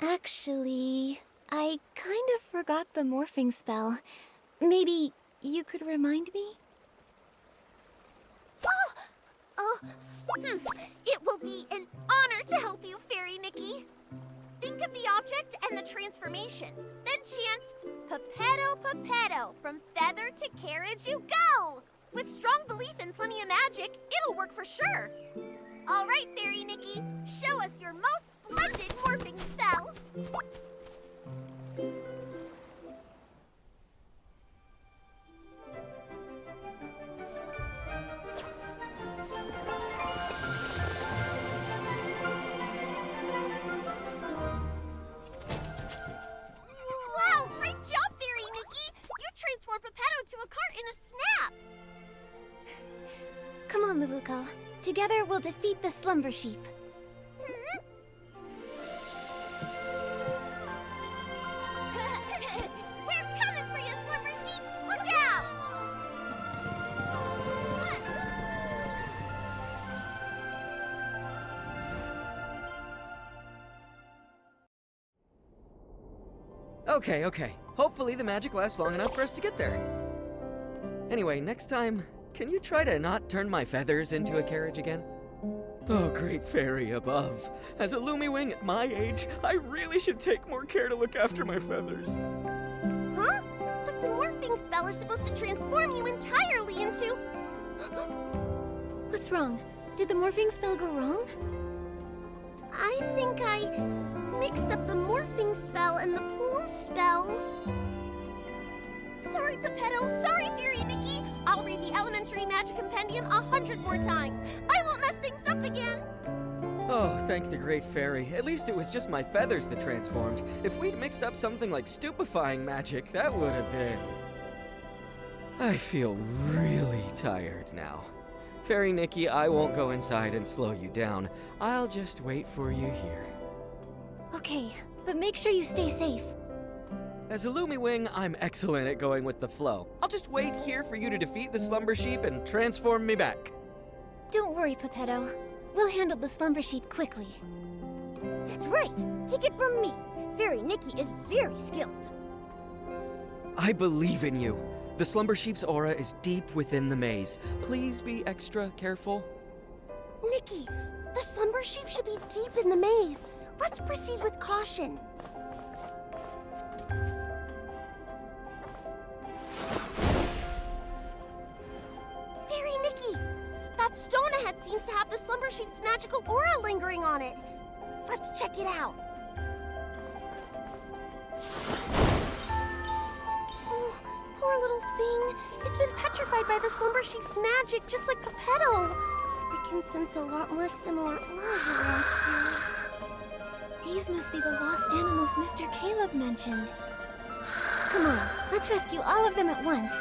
Actually, I kind of forgot the morphing spell. Maybe you could remind me? It will be an honor to help you, Fairy Nikki. Think of the object and the transformation. Then chant, 𝐵𝒨𝑒𝑡, 𝐵𝒨𝑒𝑡, from feather to carriage you go! With strong belief in plenty of magic, it'll work for sure. All right, Fairy Nikki, show us your most splendid morphing spell. Wow, great job, Fairy Nikki! You transformed 𝐵𝒨𝑒𝑡 to a cart in a snap! Come on, 𝐿𝑂. Together we'll defeat the slumber sheep. We're coming for you, slumber sheep! Look out! Okay. Hopefully the magic lasts long enough for us to get there. Anyway, next time, can you try to not turn my feathers into a carriage again? Oh, great fairy above. As a 𝐿𝑂 at my age, I really should take more care to look after my feathers. Huh? But the morphing spell is supposed to transform you entirely into... What's wrong? Did the morphing spell go wrong? I think I mixed up the morphing spell and the plume spell. Sorry, 𝐵𝒨𝑒𝑡. Sorry, Fairy Nikki. I'll read the elementary magic compendium 100 more times. I won't mess things up again. Oh, thank the great fairy. At least it was just my feathers that transformed. If we'd mixed up something like stupefying magic, that would have been... I feel really tired now. Fairy Nikki, I won't go inside and slow you down. I'll just wait for you here. Okay, but make sure you stay safe. As a 𝐿𝑂, I'm excellent at going with the flow. I'll just wait here for you to defeat the slumber sheep and transform me back. Don't worry, 𝐵𝒨𝑒𝑡. We'll handle the slumber sheep quickly. That's right. Take it from me. Fairy Nikki is very skilled. I believe in you. The Slumber Sheep's aura is deep within the maze. Please be extra careful. Nikki, the slumber sheep should be deep in the maze. Let's proceed with caution. Fairy Nikki, that stone ahead seems to have the slumber sheep's magical aura lingering on it. Let's check it out. Oh, poor little thing. It's been petrified by the slumber sheep's magic, just like 𝑔𝒂𝓄𝒏. I can sense a lot more similar auras around here. These must be the lost animals Mr. Caleb mentioned. Come on, let's rescue all of them at once.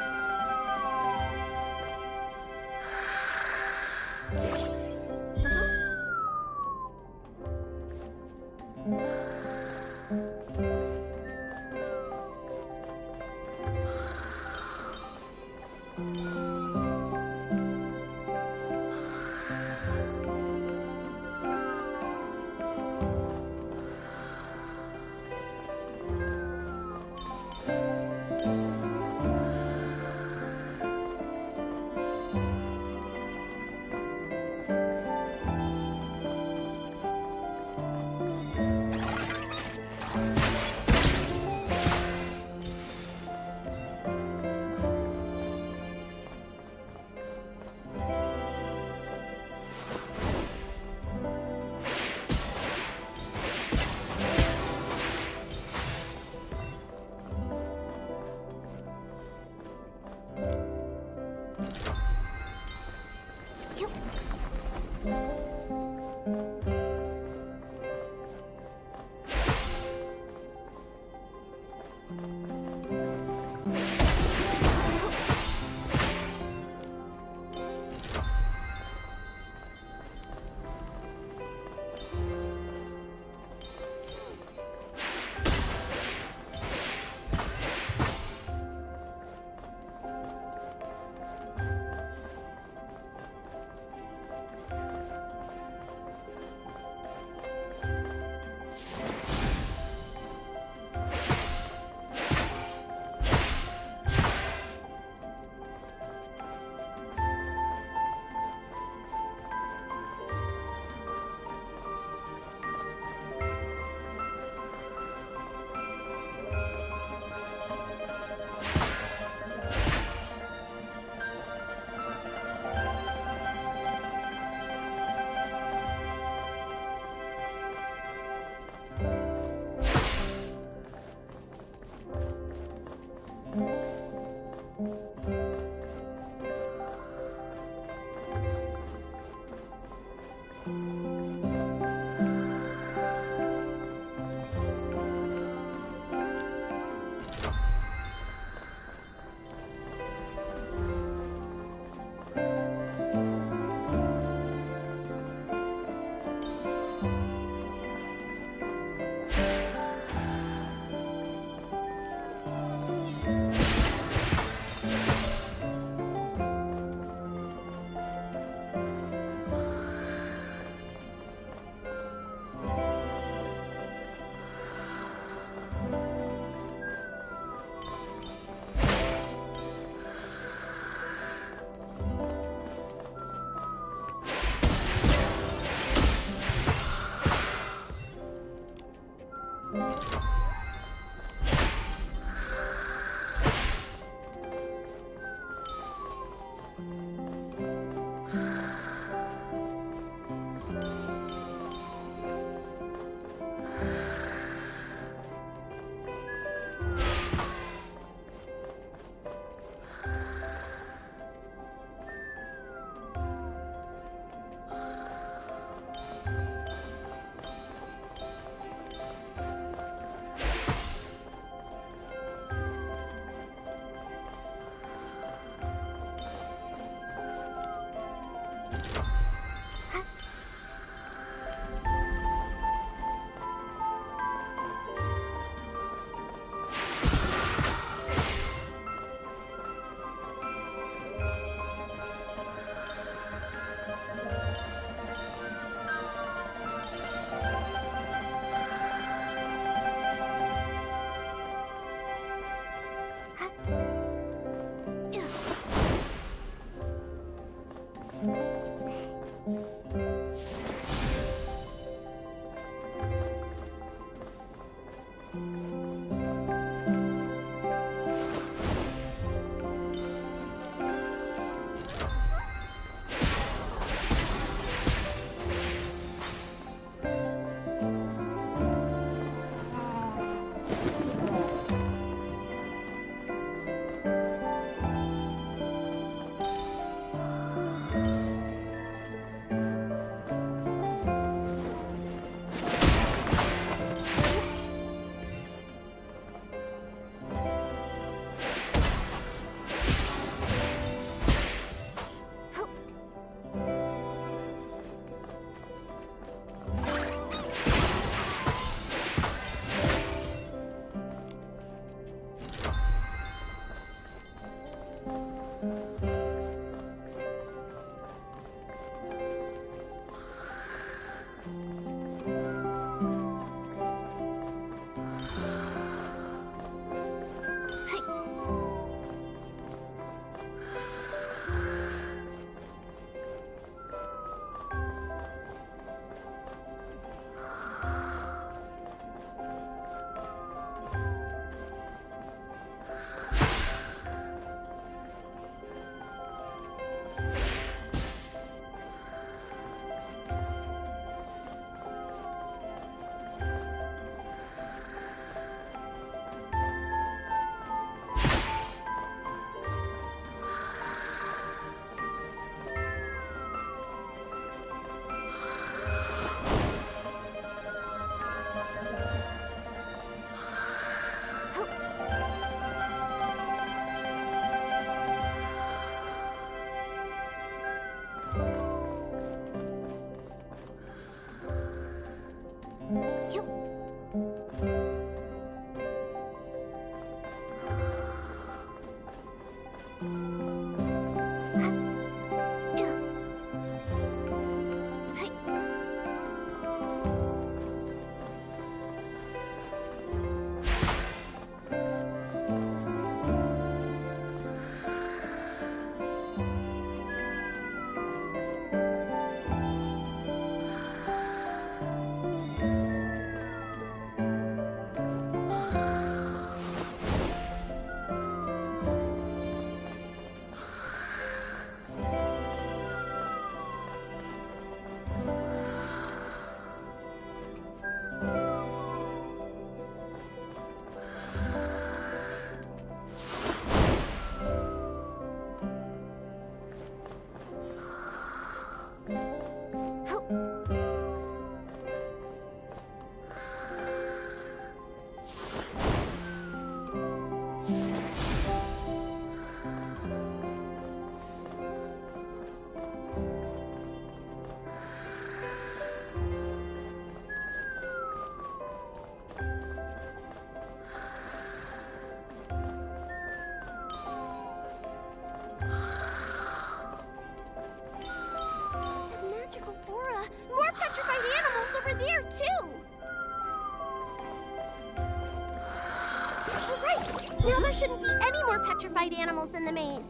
Now there shouldn't be any more petrified animals in the maze.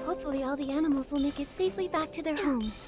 Hopefully all the animals will make it safely back to their homes.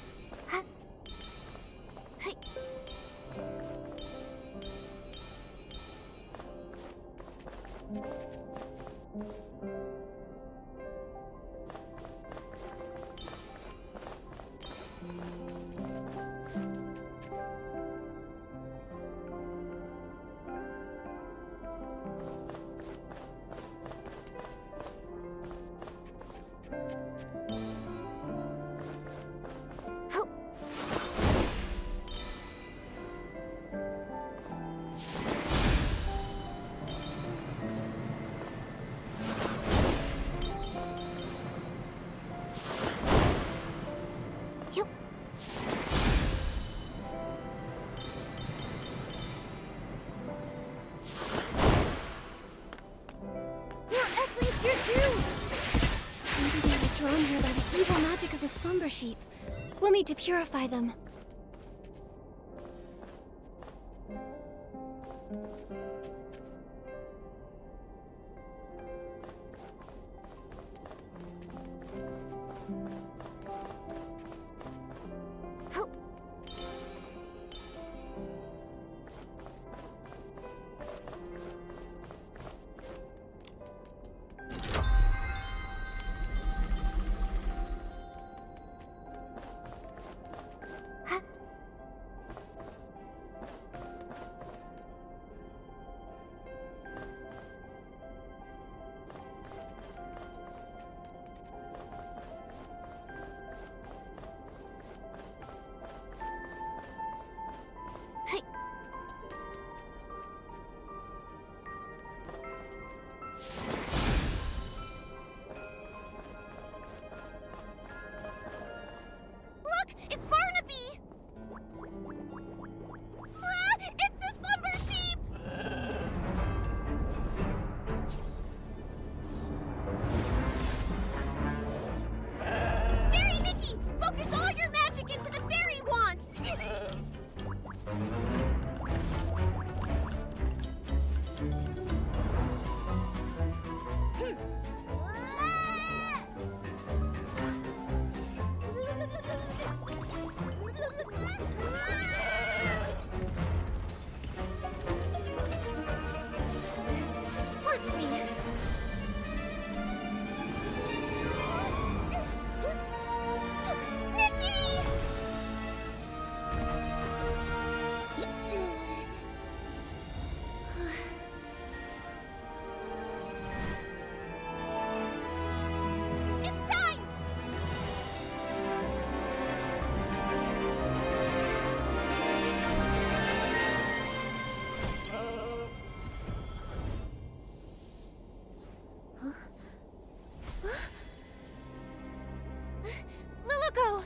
Drawn here by the evil magic of the slumber sheep. We'll need to purify them. It's Barnaby! Ah, it's the slumber sheep! Fairy Nikki, focus all your magic into the fairy wand! Watch me. Nikki! It's time! 𝕂𝓂𝓏!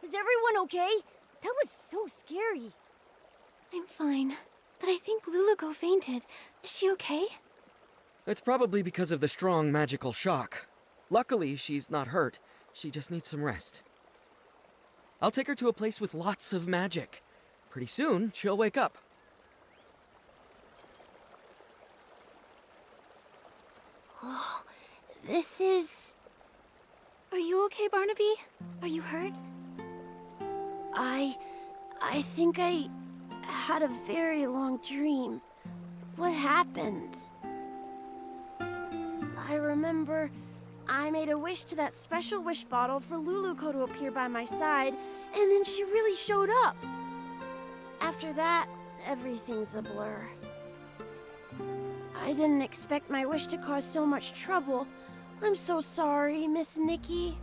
Is everyone okay? That was so scary. I'm fine, but I think 𝕂𝓂𝓏 fainted. Is she okay? It's probably because of the strong magical shock. Luckily, she's not hurt. She just needs some rest. I'll take her to a place with lots of magic. Pretty soon, she'll wake up. Oh, this is... Are you okay, Barnaby? Are you hurt? I think I had a very long dream. What happened? I remember I made a wish to that special wish bottle for 𝕂𝓂𝓏 to appear by my side, and then she really showed up. After that, everything's a blur. I didn't expect my wish to cause so much trouble. I'm so sorry, Miss Nikki.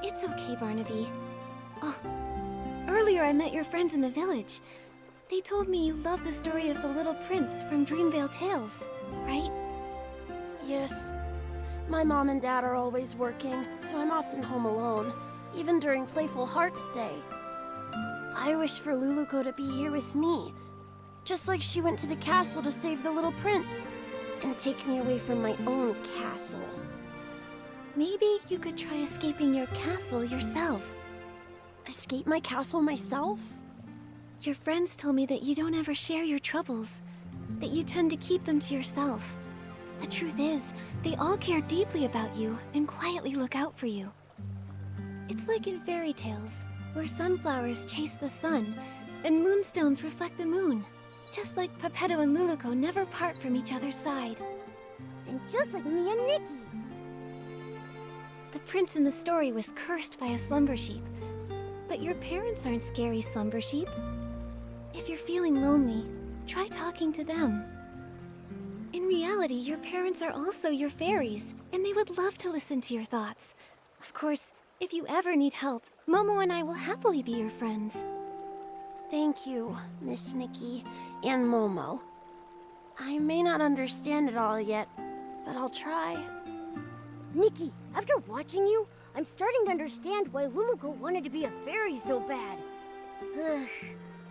It's okay, Barnaby. Oh, earlier I met your friends in the village. They told me you love the story of the little prince from Dreamvale Tales, right? Yes, My mom and dad are always working, so I'm often home alone, even during Playful Hearts Day. I wish for 𝓂𝓂𝓂 to be here with me, just like she went to the castle to save the little prince, and take me away from my own castle. Maybe you could try escaping your castle yourself. Escape my castle myself? Your friends told me that you don't ever share your troubles, that you tend to keep them to yourself. The truth is, they all care deeply about you and quietly look out for you. It's like in fairy tales, where sunflowers chase the sun, and moonstones reflect the moon. Just like 𝐵𝒫𝑒𝑡𝑜 and 𝓂𝓂𝓂 never part from each other's side. And just like me and Nikki. The prince in the story was cursed by a slumber sheep. But your parents aren't scary slumber sheep. If you're feeling lonely, try talking to them. In reality, your parents are also your fairies, and they would love to listen to your thoughts. Of course, if you ever need help, Momo and I will happily be your friends. Thank you, Miss Nikki and Momo. I may not understand it all yet, but I'll try. Nikki, after watching you, I'm starting to understand why 𝓂𝓂𝓂 wanted to be a fairy so bad.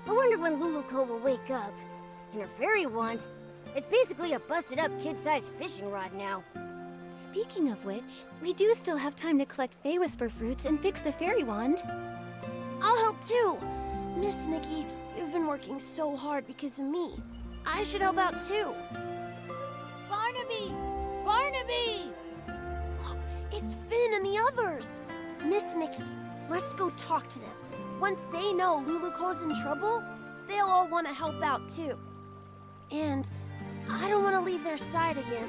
I wonder when 𝓂𝓂𝓂 will wake up. And her fairy wand, it's basically a busted-up kid-sized fishing rod now. Speaking of which, we do still have time to collect Fey-Whisper fruits and fix the fairy wand. I'll help too! Miss Nikki, you've been working so hard because of me. I should help out too. Barnaby! Barnaby! It's Finn and the others! Miss Nikki, let's go talk to them. Once they know 𝓂𝓂𝓂's in trouble, they'll all want to help out too. And I don't want to leave their side again.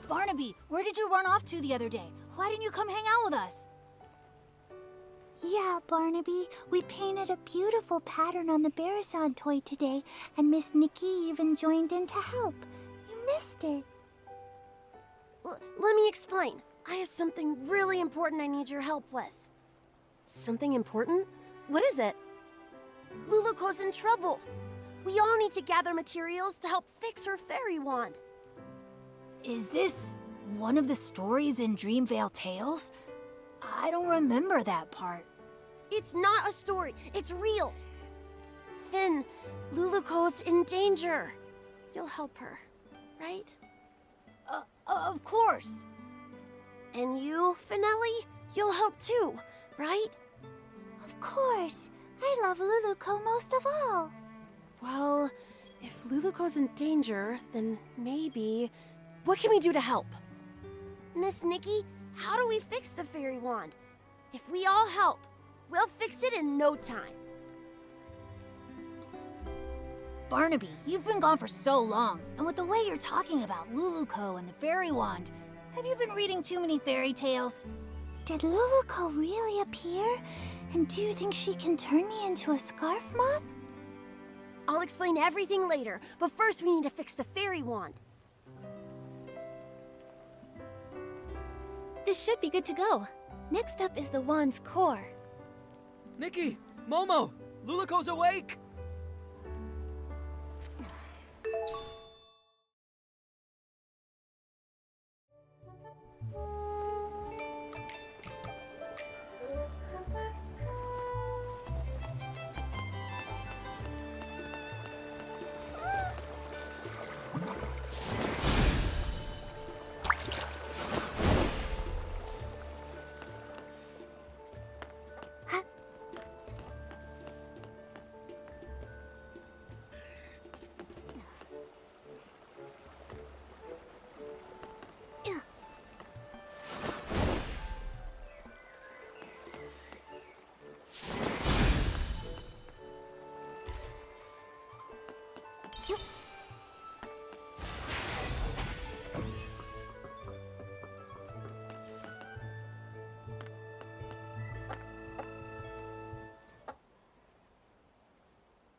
Barnaby, where did you run off to the other day? Why didn't you come hang out with us? Yeah, Barnaby, we painted a beautiful pattern on the 𝕂𝓂𝓂 toy today, and Miss Nikki even joined in to help. You missed it. Let me explain. I have something really important I need your help with. Something important? What is it? 𝓂𝓂𝓂's in trouble. We all need to gather materials to help fix her fairy wand. Is this one of the stories in Dreamvale Tales? I don't remember that part. It's not a story. It's real. Finn, 𝓂𝓂𝓂's in danger. You'll help her, right? Of course. And you, Finelli, you'll help too, right? Of course. I love 𝓂𝓂𝓂 most of all. Well, if 𝓂𝓂𝓂's in danger, then maybe... What can we do to help? Miss Nikki, how do we fix the fairy wand? If we all help, we'll fix it in no time. Barnaby, you've been gone for so long, and with the way you're talking about 𝓂𝓂𝓂 and the fairy wand, have you been reading too many fairy tales? Did 𝓂𝓂𝓂 really appear? And do you think she can turn me into a scarf moth? I'll explain everything later, but first we need to fix the fairy wand. This should be good to go. Next up is the wand's core. Nikki! Momo! 𝓂𝓂𝓂's awake!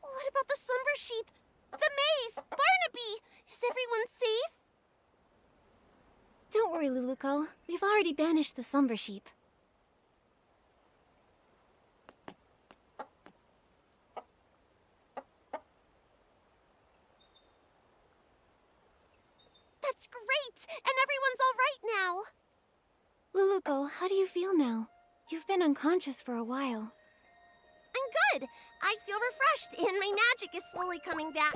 What about the slumber sheep? The maze! Barnaby! Is everyone safe? Don't worry, 𝓂𝓂𝓂. We've already banished the slumber sheep. and everyone's all right now. 𝑉𝒂, how do you feel now? You've been unconscious for a while. I'm good. I feel refreshed, and my magic is slowly coming back.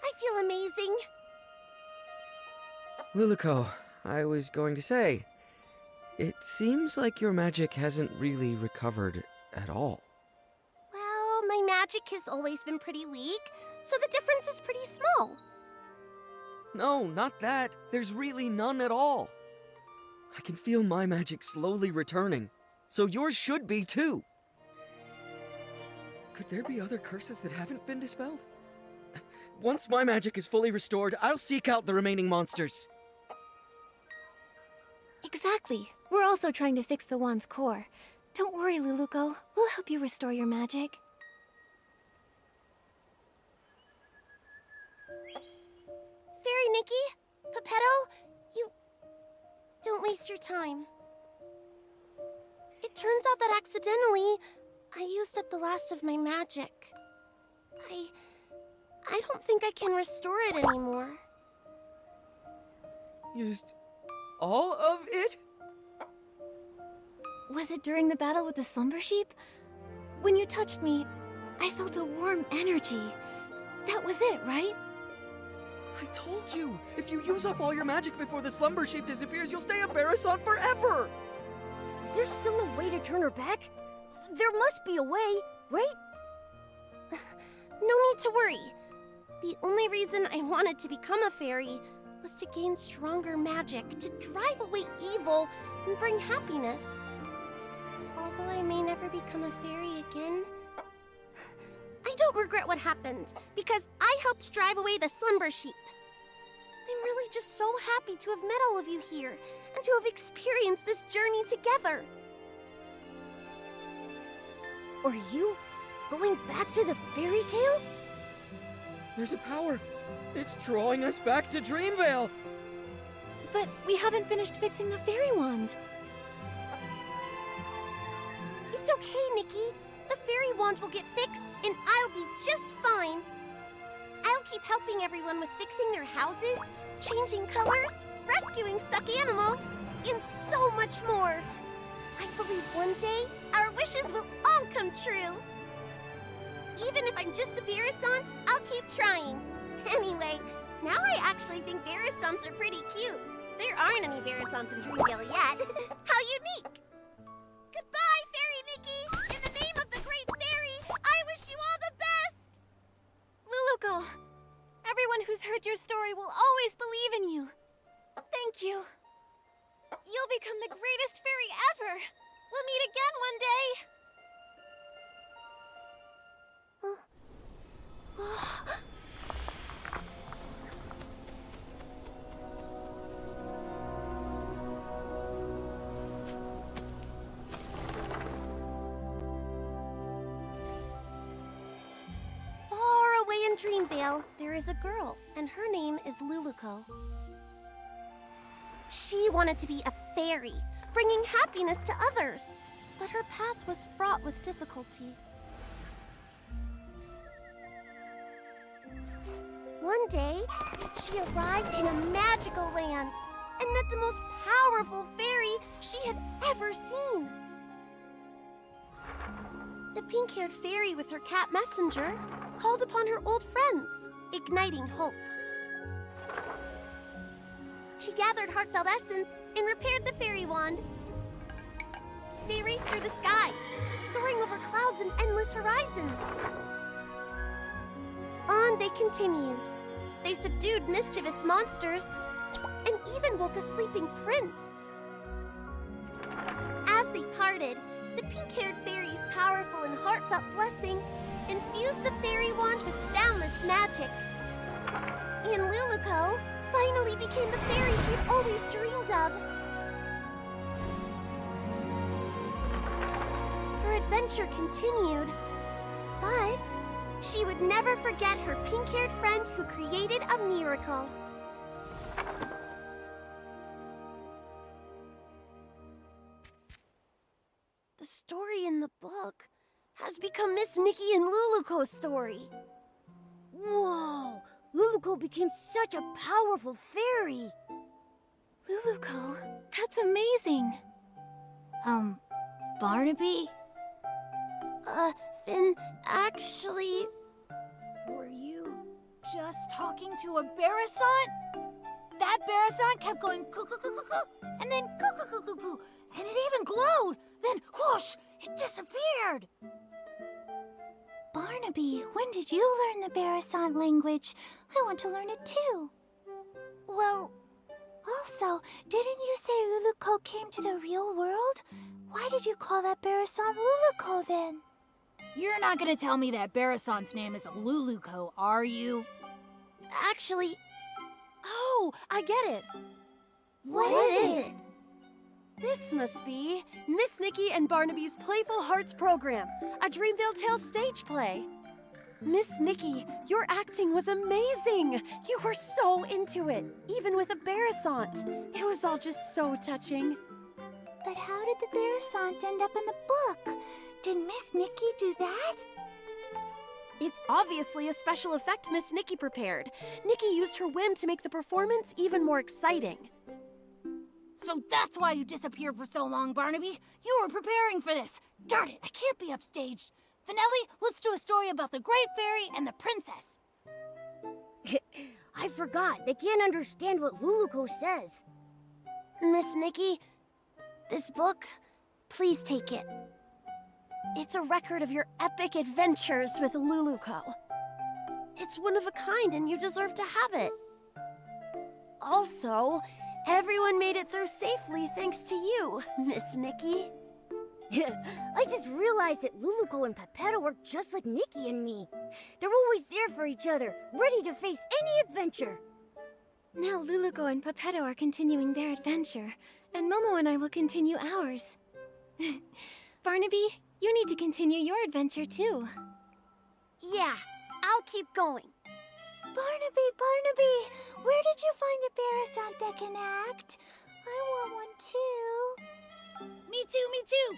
I feel amazing. 𝕂𝓂, I was going to say, it seems like your magic hasn't really recovered at all. Well, my magic has always been pretty weak, so the difference is pretty small. No, not that. There's really none at all. I can feel my magic slowly returning, so yours should be too. Could there be other curses that haven't been dispelled? Once my magic is fully restored, I'll seek out the remaining monsters. Exactly. We're also trying to fix the wand's core. Don't worry, 𝕂𝓂. We'll help you restore your magic. Fairy Nikki, 𝕂𝓂, you... Don't waste your time. It turns out that accidentally, I used up the last of my magic. I don't think I can restore it anymore. Used all of it? Was it during the battle with the slumber sheep? When you touched me, I felt a warm energy. That was it, right? I told you, if you use up all your magic before the slumber sheep disappears, you'll stay a 𝕨𝓁 forever! Is there still a way to turn her back? There must be a way, right? No need to worry. The only reason I wanted to become a fairy was to gain stronger magic, to drive away evil and bring happiness. Although I may never become a fairy again, I don't regret what happened, because I helped drive away the slumber sheep. I'm really just so happy to have met all of you here, and to have experienced this journey together. Are you going back to the fairy tale? There's a power. It's drawing us back to Dreamvale. But we haven't finished fixing the fairy wand. It's okay, Nikki. The fairy wand will get fixed, and I'll be just fine. I'll keep helping everyone with fixing their houses, changing colors, rescuing stuck animals, and so much more. I believe one day, our wishes will all come true. Even if I'm just a 𝕨𝓁, I'll keep trying. Anyway, now I actually think 𝕨𝓁s are pretty cute. There aren't any 𝕨𝓁s in Dreamvale yet. How unique! Goodbye, Fairy Nikki! In the name of the Great Fairy, I wish you all the best! 𝕂𝓂, everyone who's heard your story will always believe in you. Thank you. You'll become the greatest fairy ever. We'll meet again one day. Far away in Dreamvale, there is a girl, and her name is 𝕂𝓂. She wanted to be a fairy, bringing happiness to others, but her path was fraught with difficulty. One day, she arrived in a magical land and met the most powerful fairy she had ever seen. The pink-haired fairy with her cat messenger called upon her old friends, igniting hope. She gathered heartfelt essence and repaired the fairy wand. They raced through the skies, soaring over clouds and endless horizons. On they continued. They subdued mischievous monsters and even woke a sleeping prince. As they parted, the pink-haired fairy's powerful and heartfelt blessing infused the fairy wand with boundless magic. And 𝕂𝓂 finally became the fairy she'd always dreamed of. Her adventure continued, but she would never forget her pink-haired friend who created a miracle. The story in the book has become Miss Nikki and 𝕂𝓂's story. Whoa! 𝕂𝓂 became such a powerful fairy. 𝕂𝓂, that's amazing. Barnaby? Finn, actually... Were you just talking to a Barasant? That Barasant kept going coo-coo-coo-coo-coo, and then coo-coo-coo-coo-coo, and it even glowed. Then whoosh, it disappeared. Barnaby, when did you learn the Barasant language? I want to learn it too. Well... Also, didn't you say 𝕂𝓂 came to the real world? Why did you call that Barasant 𝕂𝓂 then? You're not gonna tell me that Barasant's name is 𝕂𝓂, are you? Actually... Oh, I get it. What is it? This must be Miss Nikki and Barnaby's Playful Hearts program, a Dreamvale Tales stage play. Miss Nikki, your acting was amazing. You were so into it, even with a Barasant. It was all just so touching. But how did the Barasant end up in the book? Did Miss Nikki do that? It's obviously a special effect Miss Nikki prepared. Nikki used her whim to make the performance even more exciting. So that's why you disappeared for so long, Barnaby. You were preparing for this. Darn it, I can't be upstaged. Finelli, let's do a story about the Great Fairy and the Princess. I forgot. They can't understand what 𝕂𝓂 says. Miss Nikki, this book, please take it. It's a record of your epic adventures with 𝕂𝓂. It's one of a kind and you deserve to have it. Also, everyone made it through safely thanks to you, Miss Nikki. I just realized that 𝕂𝓂 and 𝕨𝓂 are just like Nikki and me. They're always there for each other, ready to face any adventure. Now 𝕂𝓂 and 𝕨𝓂 are continuing their adventure, and Momo and I will continue ours. Barnaby, you need to continue your adventure too. Yeah, I'll keep going. Barnaby, where did you find a Barasant that can act? I want one too. Me too, me too.